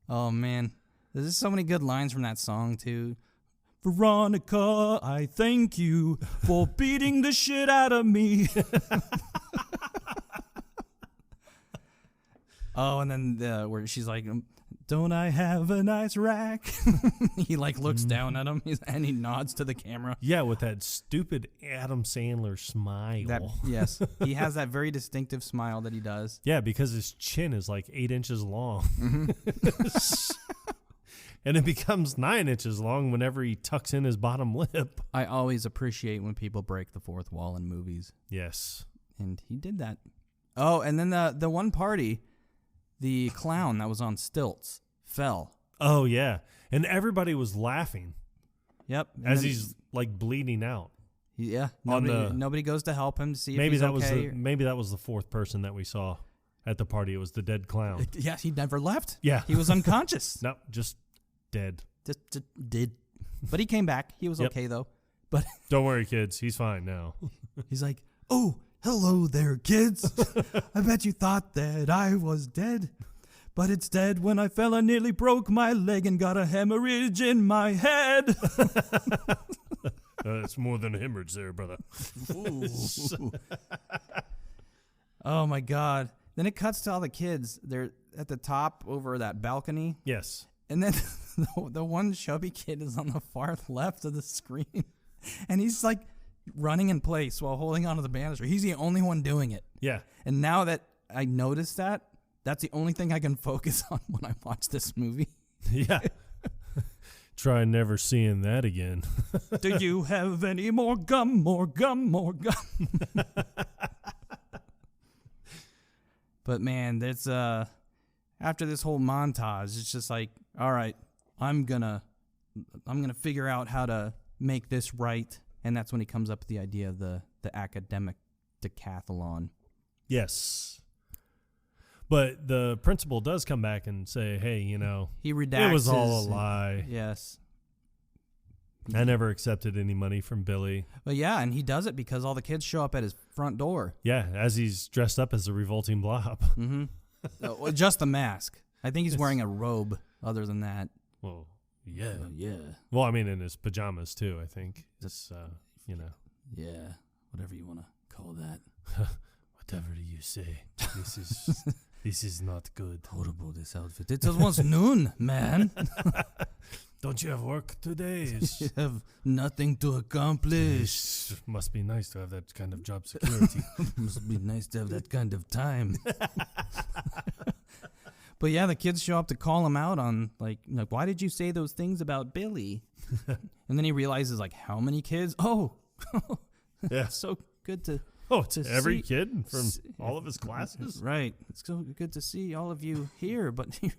Oh, man. There's so many good lines from that song, too. Veronica, I thank you for beating the shit out of me. Oh, and then where she's like... Don't I have a nice rack? He looks down at him and he nods to the camera. Yeah, with that stupid Adam Sandler smile. Yes, he has that very distinctive smile that he does. Yeah, because his chin is 8 inches long. Mm-hmm. And it becomes 9 inches long whenever he tucks in his bottom lip. I always appreciate when people break the fourth wall in movies. Yes. And he did that. Oh, and then the one party... The clown that was on stilts fell. Oh, yeah. And everybody was laughing. Yep. As he's, bleeding out. Yeah. Nobody goes to help him to see if he's okay. Maybe that was the fourth person that we saw at the party. It was the dead clown. Yeah, he never left. Yeah. He was unconscious. No, just dead. Just did. But he came back. He was okay, though. But don't worry, kids. He's fine now. He's like, oh, hello there, kids. I bet you thought that I was dead. But it's dead when I fell and nearly broke my leg and got a hemorrhage in my head. It's more than a hemorrhage there, brother. Oh, my God. Then it cuts to all the kids. They're at the top over that balcony. Yes. And then the one chubby kid is on the far left of the screen. And he's like running in place while holding onto the banister. He's the only one doing it. Yeah. And now that I noticed that, that's the only thing I can focus on when I watch this movie. Yeah. Try never seeing that again. Do you have any more gum, more gum, more gum? But man, that's after this whole montage, it's just like, all right, I'm gonna figure out how to make this right, and that's when he comes up with the idea of the academic decathlon. Yes. But the principal does come back and say, hey, he redacts it was all a lie. Yes. I never accepted any money from Billy. But yeah, and he does it because all the kids show up at his front door. Yeah, as he's dressed up as a revolting blob. Mm-hmm. Just the mask. I think he's wearing a robe other than that. Well, yeah. Yeah. Well, I mean, in his pajamas, too, I think. It's, Yeah, whatever you want to call that. Whatever you say. This is not good. Horrible, this outfit. It's almost noon, man. Don't you have work today? You have nothing to accomplish. Must be nice to have that kind of job security. Must be nice to have that kind of time. But yeah, the kids show up to call him out on, like, why did you say those things about Billy? And then he realizes, like, how many kids? Oh, yeah. It's so good to... Oh, it's every kid from all of his classes? Right. It's so good to see all of you here, but you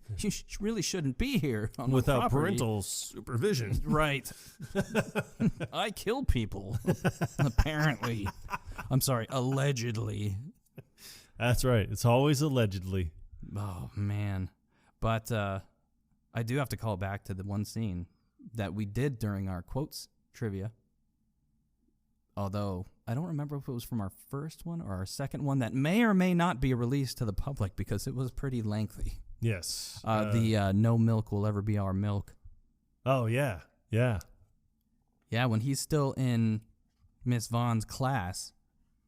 really shouldn't be here on without the property. parental supervision. Right. I kill people, apparently. I'm sorry, allegedly. That's right. It's always allegedly. Oh, man. But I do have to call back to the one scene that we did during our quotes trivia. Although, I don't remember if it was from our first one or our second one that may or may not be released to the public because it was pretty lengthy. Yes. The no milk will ever be our milk. Oh, yeah. Yeah. Yeah, when he's still in Miss Vaughn's class,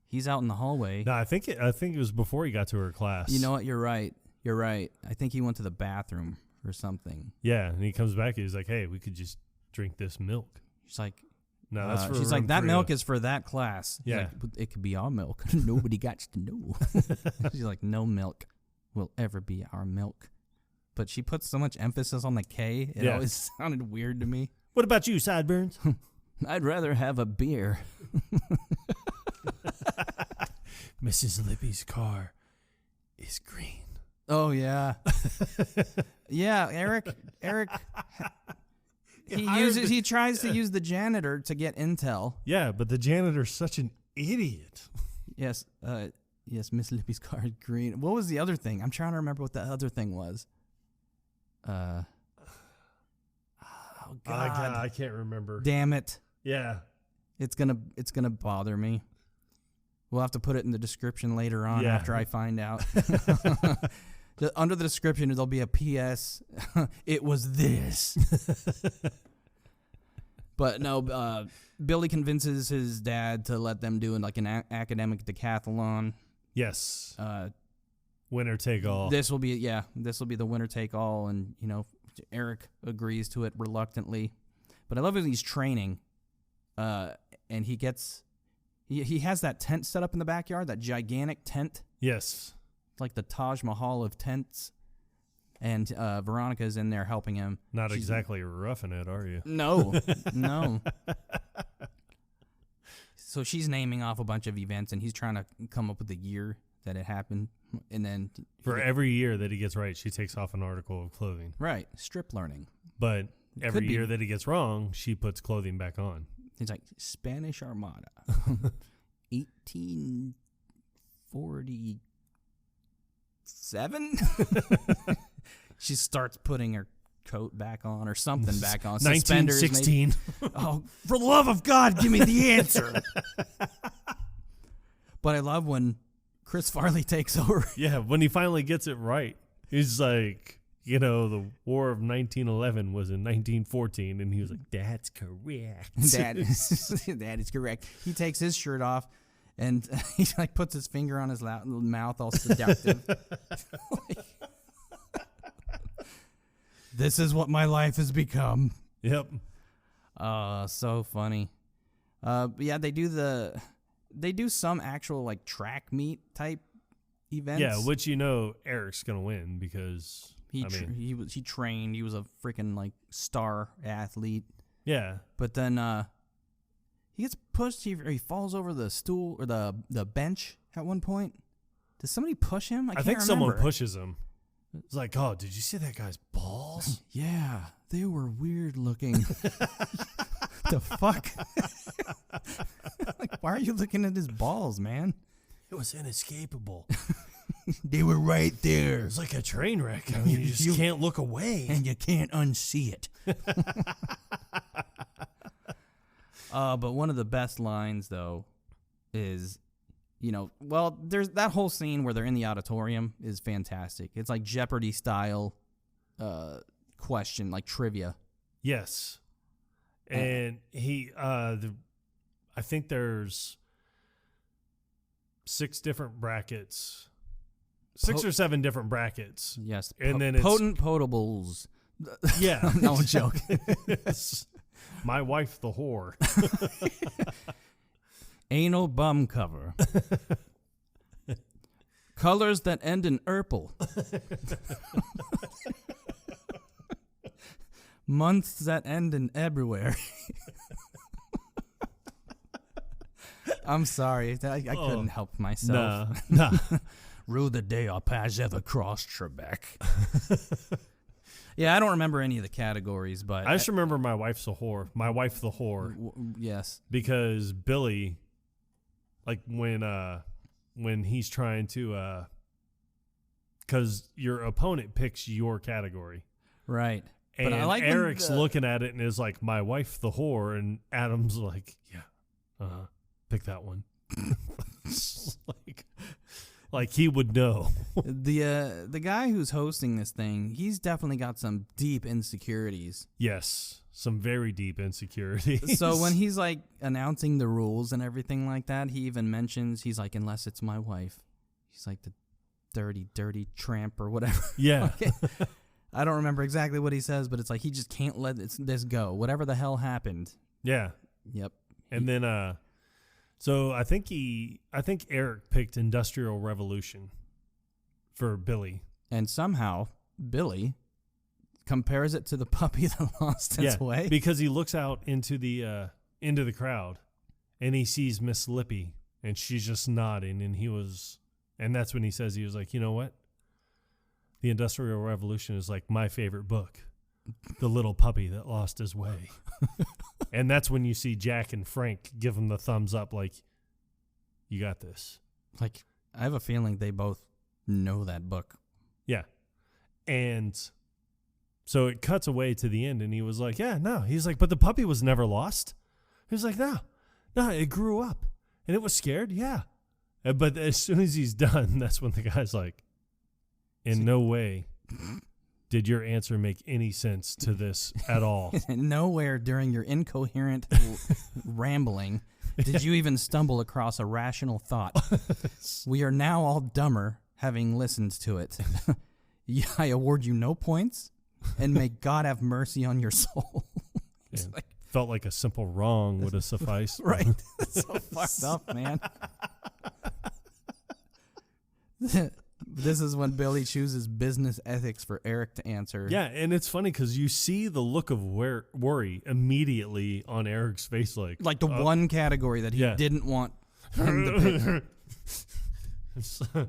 he's out in the hallway. No, I think it was before he got to her class. You know what? You're right. I think he went to the bathroom or something. Yeah, and he comes back and he's like, hey, we could just drink this milk. She's like... No, that's for she's like, that milk is for that class. He's yeah. Like, it could be our milk. Nobody got to know. She's like, no milk will ever be our milk. But she puts so much emphasis on the K, it always sounded weird to me. What about you, Sideburns? I'd rather have a beer. Mrs. Libby's car is green. Oh, yeah. Yeah, Eric... He tries to use the janitor to get intel. Yeah, but the janitor's such an idiot. Yes, Miss Lippy's car is green. What was the other thing? I'm trying to remember what the other thing was. Oh God, I can't remember. Damn it. Yeah. It's gonna bother me. We'll have to put it in the description later on after I find out. Under the description, there'll be a P.S. It was this. But no, Billy convinces his dad to let them do like an academic decathlon. Yes. Winner take all. This will be the winner take all, and Eric agrees to it reluctantly. But I love it. He's training, and he has that tent set up in the backyard, that gigantic tent. Yes. It's like the Taj Mahal of tents. And Veronica's in there helping him. She's exactly roughing it, are you? No. So she's naming off a bunch of events, and he's trying to come up with the year that it happened. And then for every year that he gets right, she takes off an article of clothing. Right. Strip learning. But every year that he gets wrong, she puts clothing back on. He's like, Spanish Armada. 1847? She starts putting her coat back on or something back on. 1916. Oh, for the love of God, give me the answer. But I love when Chris Farley takes over. Yeah, when he finally gets it right. He's like, you know, the War of 1911 was in 1914, and he was like, "That's correct." That is correct. He takes his shirt off, and he like puts his finger on his mouth, all seductive. This is what my life has become. Yep. So funny. But yeah, they do some actual like track meet type events. Yeah, which you know Eric's gonna win because he trained. He was a freaking like star athlete. Yeah. But then he gets pushed. He falls over the stool or the bench at one point. Does somebody push him? I think remember. Someone pushes him. It's like, oh, did you see that guy's balls? Yeah, they were weird looking. The fuck? Like, why are you looking at his balls, man? It was inescapable. They were right there. It's like a train wreck. I mean, you just can't look away. And you can't unsee it. But one of the best lines, though, is, there's that whole scene where they're in the auditorium is fantastic. It's like Jeopardy style question, like trivia. Yes. And I think there's 6 different brackets. 6 or 7 different brackets. Yes. And then potent potables. Yeah. No joke. My wife, the whore. Anal bum cover. Colors that end in purple. Months that end in everywhere. I'm sorry. I couldn't help myself. Nah. Rue the day our paths ever crossed, Trebek. Yeah, I don't remember any of the categories, but I just remember my wife's a whore. My wife, the whore. Yes. Because Billy, like when he's trying to, because your opponent picks your category. Right. And but I like Eric's looking at it and is like, my wife, the whore. And Adam's like, yeah, pick that one. like he would know. The guy who's hosting this thing, he's definitely got some deep insecurities. Yes, some very deep insecurities. So when he's like announcing the rules and everything like that, he even mentions, he's like, unless it's my wife. He's like the dirty tramp or whatever. Yeah. Okay. I don't remember exactly what he says, but it's like he just can't let this go. Whatever the hell happened. Yeah. Yep. And then so I think Eric picked Industrial Revolution for Billy. And somehow Billy compares it to the puppy that lost its way. Because he looks out into the crowd and he sees Miss Lippy and she's just nodding, and that's when he says, he was like, you know what? The Industrial Revolution is like my favorite book, The Little Puppy That Lost His Way. And that's when you see Jack and Frank give him the thumbs up, like, you got this. Like, I have a feeling they both know that book. Yeah. And so it cuts away to the end, and he was like, yeah, no. He's like, but the puppy was never lost. He was like, no, it grew up. And it was scared, yeah. But as soon as he's done, that's when the guy's like, in no way did your answer make any sense to this at all. Nowhere during your incoherent rambling did you even stumble across a rational thought. We are now all dumber having listened to it. I award you no points, and may God have mercy on your soul. It's like, felt like a simple wrong would have sufficed. Right. That's so fucked up, man. This is when Billy chooses business ethics for Eric to answer. Yeah, and it's funny because you see the look of worry immediately on Eric's face. Like the one category that he didn't want him to pick. The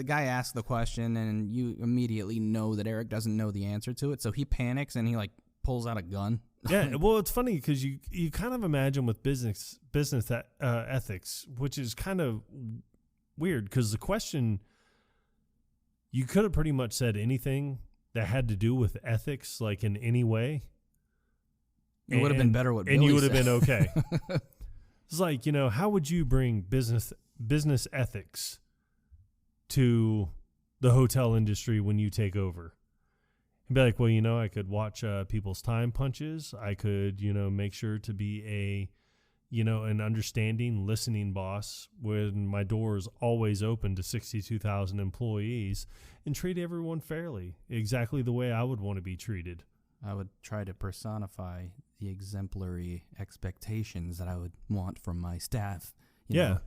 guy asked the question, and you immediately know that Eric doesn't know the answer to it, so he panics and he like pulls out a gun. Yeah, well, it's funny because you kind of imagine with business ethics, which is kind of weird because the question, you could have pretty much said anything that had to do with ethics, like in any way. It would have been better what Billy said. And you would have said. been okay. It's like, how would you bring business ethics to the hotel industry when you take over. And be like, well, I could watch people's time punches. I could, make sure to be an understanding, listening boss when my door is always open to 62,000 employees and treat everyone fairly, exactly the way I would want to be treated. I would try to personify the exemplary expectations that I would want from my staff. You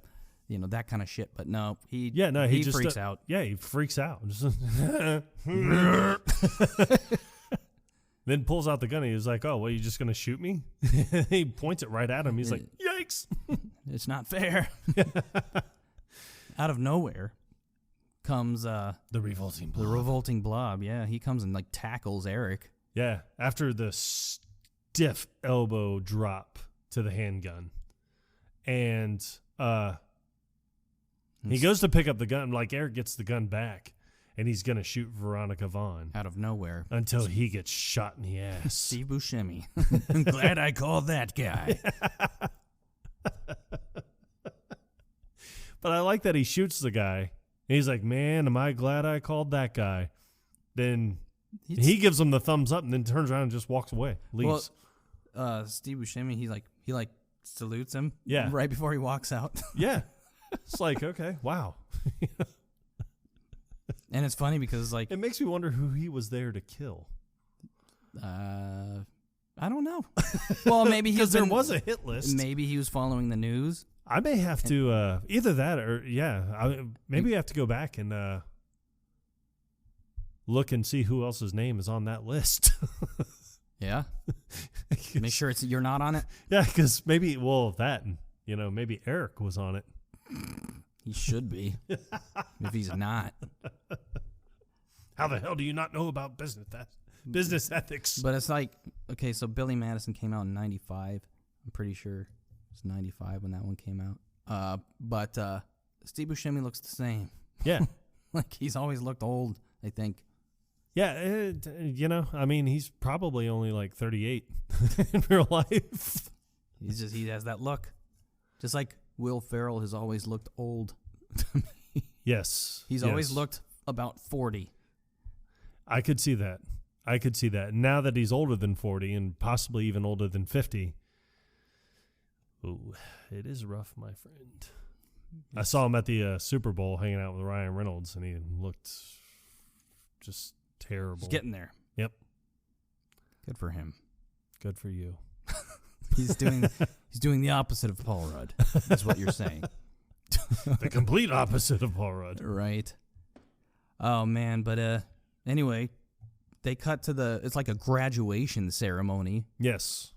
know, that kind of shit. But no, he just freaks out. Yeah, he freaks out. Then pulls out the gun and he's like, oh, well, you just going to shoot me? He points it right at him. He's like, yikes. It's not fair. Out of nowhere comes the revolting blob. The revolting blob, yeah. He comes and tackles Eric. Yeah, after the stiff elbow drop to the handgun. And he goes to pick up the gun. Eric gets the gun back. And he's going to shoot Veronica Vaughn. Out of nowhere. Until he gets shot in the ass. Steve Buscemi. I'm glad I called that guy. But I like that he shoots the guy. And he's like, man, am I glad I called that guy. Then he gives him the thumbs up and then turns around and just walks away. Leaves. Well, Steve Buscemi, he salutes him. Yeah. Right before he walks out. Yeah. It's like, okay, wow. And it's funny because it makes me wonder who he was there to kill. I don't know. Well, maybe because there was a hit list. Maybe he was following the news. I may have to either that or maybe I have to go back and look and see who else's name is on that list. Yeah. Make sure you're not on it. Yeah, because maybe maybe Eric was on it. He should be. If he's not. How the hell do you not know about business ethics? But it's okay, so Billy Madison came out in 95. I'm pretty sure it was 95 when that one came out. But Steve Buscemi looks the same. Yeah. He's always looked old, I think. Yeah, he's probably only 38 in real life. He has that look. Just like Will Ferrell has always looked old to me. Yes. He's always looked about 40. I could see that. Now that he's older than 40 and possibly even older than 50, ooh, it is rough, my friend. I saw him at the Super Bowl hanging out with Ryan Reynolds, and he looked just terrible. He's getting there. Yep. Good for him. Good for you. He's doing the opposite of Paul Rudd, is what you're saying. The complete opposite of Paul Rudd. Right. Oh, man. But anyway, they cut to it's like a graduation ceremony. Yes.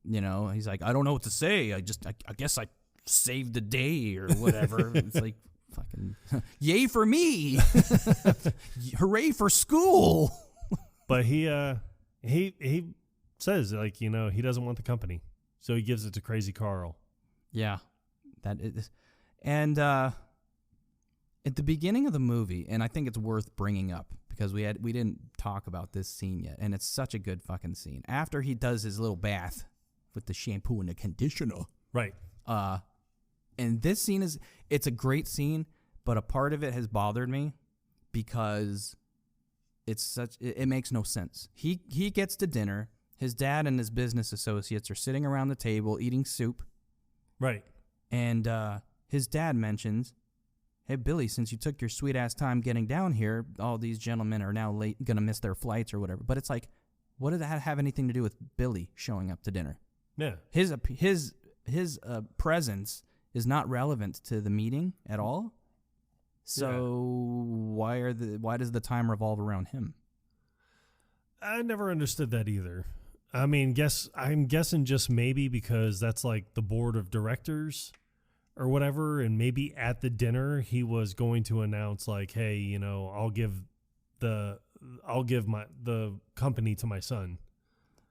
He's like, I don't know what to say. I guess I saved the day or whatever. It's like, fucking, yay for me. Hooray for school. But he says, he doesn't want the company. So he gives it to Crazy Carl. Yeah. That is. And at the beginning of the movie, and I think it's worth bringing up because we didn't talk about this scene yet, and it's such a good fucking scene. After he does his little bath with the shampoo and the conditioner. Right. And this scene it's a great scene, but a part of it has bothered me because it makes no sense. He gets to dinner. His dad and his business associates are sitting around the table eating soup. Right. And his dad mentions, hey, Billy, since you took your sweet-ass time getting down here, all these gentlemen are now late, going to miss their flights or whatever. But it's like, what did that have anything to do with Billy showing up to dinner? Yeah. His presence is not relevant to the meeting at all. So why does the time revolve around him? I never understood that either. I mean, I'm guessing just maybe because that's like the board of directors or whatever, and maybe at the dinner he was going to announce like, hey, I'll give the company to my son.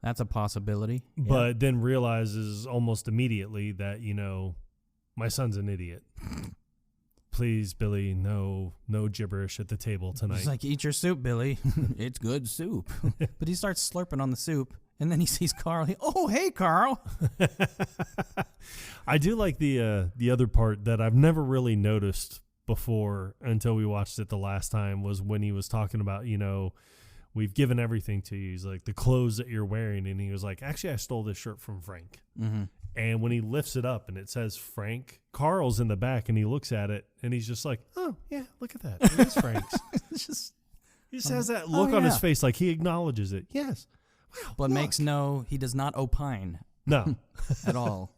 That's a possibility. But then realizes almost immediately that, my son's an idiot. Please, Billy, no gibberish at the table tonight. He's like, eat your soup, Billy. It's good soup. But he starts slurping on the soup, and then he sees Carl. Oh, hey, Carl. I do like the other part that I've never really noticed before until we watched it the last time was when he was talking about, we've given everything to you. He's like, the clothes that you're wearing. And he was like, actually, I stole this shirt from Frank. Mm-hmm. And when he lifts it up and it says Frank, Carl's in the back and he looks at it and he's just like, oh, yeah, look at that. It is Frank's. He just has that look on his face like he acknowledges it. Yes. Wow, but he does not opine. No. At all.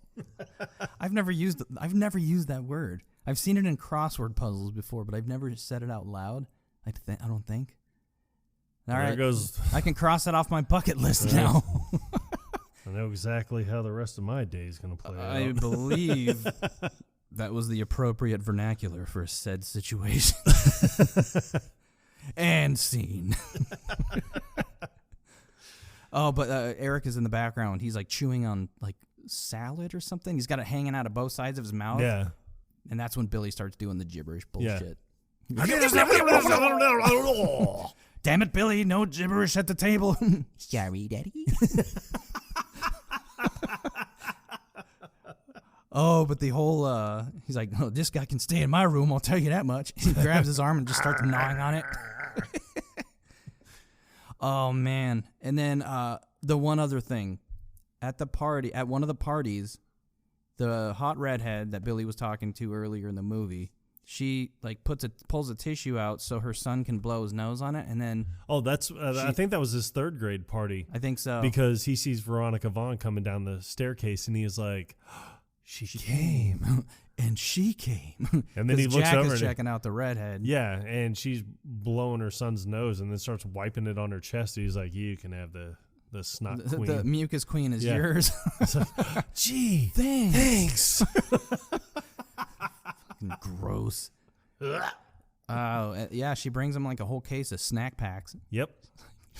I've never used that word. I've seen it in crossword puzzles before, but I've never said it out loud. I don't think. All right. Goes. I can cross that off my bucket list now. I know exactly how the rest of my day is going to play out. I believe that was the appropriate vernacular for said situation. And scene. Oh, but Eric is in the background. He's like chewing on like salad or something. He's got it hanging out of both sides of his mouth. Yeah. And that's when Billy starts doing the gibberish bullshit. Yeah. Damn it, Billy. No gibberish at the table. Sorry, Daddy. Oh, but the whole, he's like, oh, this guy can stay in my room, I'll tell you that much. He grabs his arm and just starts gnawing on it. Oh, man. And then the one other thing. At one of the parties, the hot redhead that Billy was talking to earlier in the movie, she like pulls a tissue out so her son can blow his nose on it, and then I think that was his third grade party. I think so, because he sees Veronica Vaughn coming down the staircase, and he is like, she came, and she came, and then he looks Jack over is checking out the redhead. Yeah, and she's blowing her son's nose, and then starts wiping it on her chest. He's like, you can have the snot queen. The mucus queen is yours. Gee, thanks. Gross. Yeah, she brings him like a whole case of snack packs. Yep.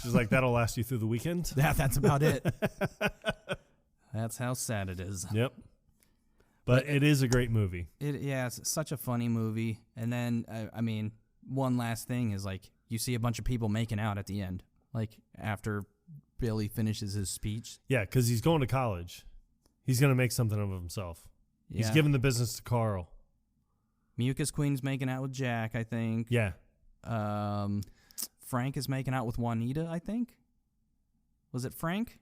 She's like, that'll last you through the weekend. That's about it. That's how sad it is. Yep. But it is a great movie. It's such a funny movie. And then, I mean, one last thing is like you see a bunch of people making out at the end, like after Billy finishes his speech. Yeah, because he's going to college. He's going to make something of himself. Yeah. He's giving the business to Carl. Mucus Queen's making out with Jack, I think. Yeah. Frank is making out with Juanita, I think. Was it Frank?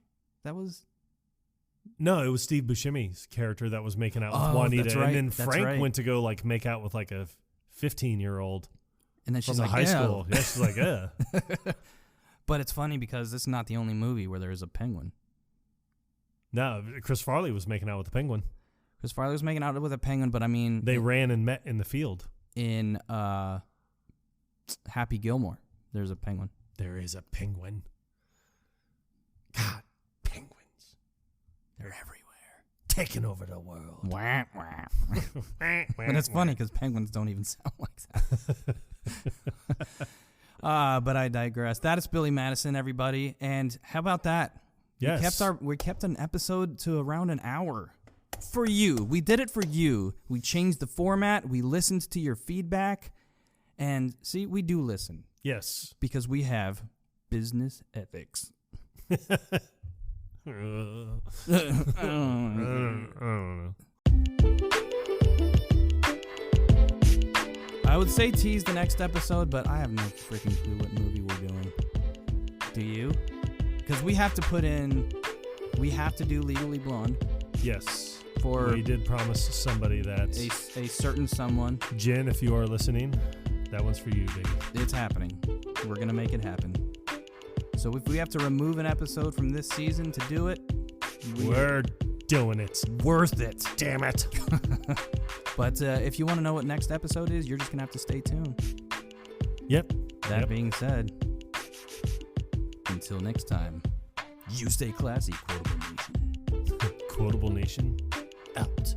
No, it was Steve Buscemi's character that was making out with Juanita. That's right. And then Frank went to go like make out with like a 15-year-old. And then she's from like, high school. Yeah, she's like, yeah. But it's funny because this is not the only movie where there is a penguin. No, Chris Farley was making out with the penguin. Chris Farley was making out with a penguin, but I mean... They ran and met in the field. In Happy Gilmore, there's a penguin. There is a penguin. God, penguins. They're everywhere. Taking over the world. Wah, wah. But it's funny because penguins don't even sound like that. But I digress. That is Billy Madison, everybody. And how about that? Yes. We kept an episode to around an hour. For you. We did it for you. We changed the format. We listened to your feedback. And see, we do listen. Yes. Because we have business ethics. I don't know. I would say tease the next episode, but I have no freaking clue what movie we're doing. Do you? Because we have to do Legally Blonde. Yes. We did promise somebody that. A certain someone. Jen, if you are listening, that one's for you, baby. It's happening. We're going to make it happen. So if we have to remove an episode from this season to do it, we're doing it. Worth it. Damn it. But if you want to know what next episode is, you're just going to have to stay tuned. Yep. That being said, until next time, you stay classy, Quotable Nation. Quotable Nation, out.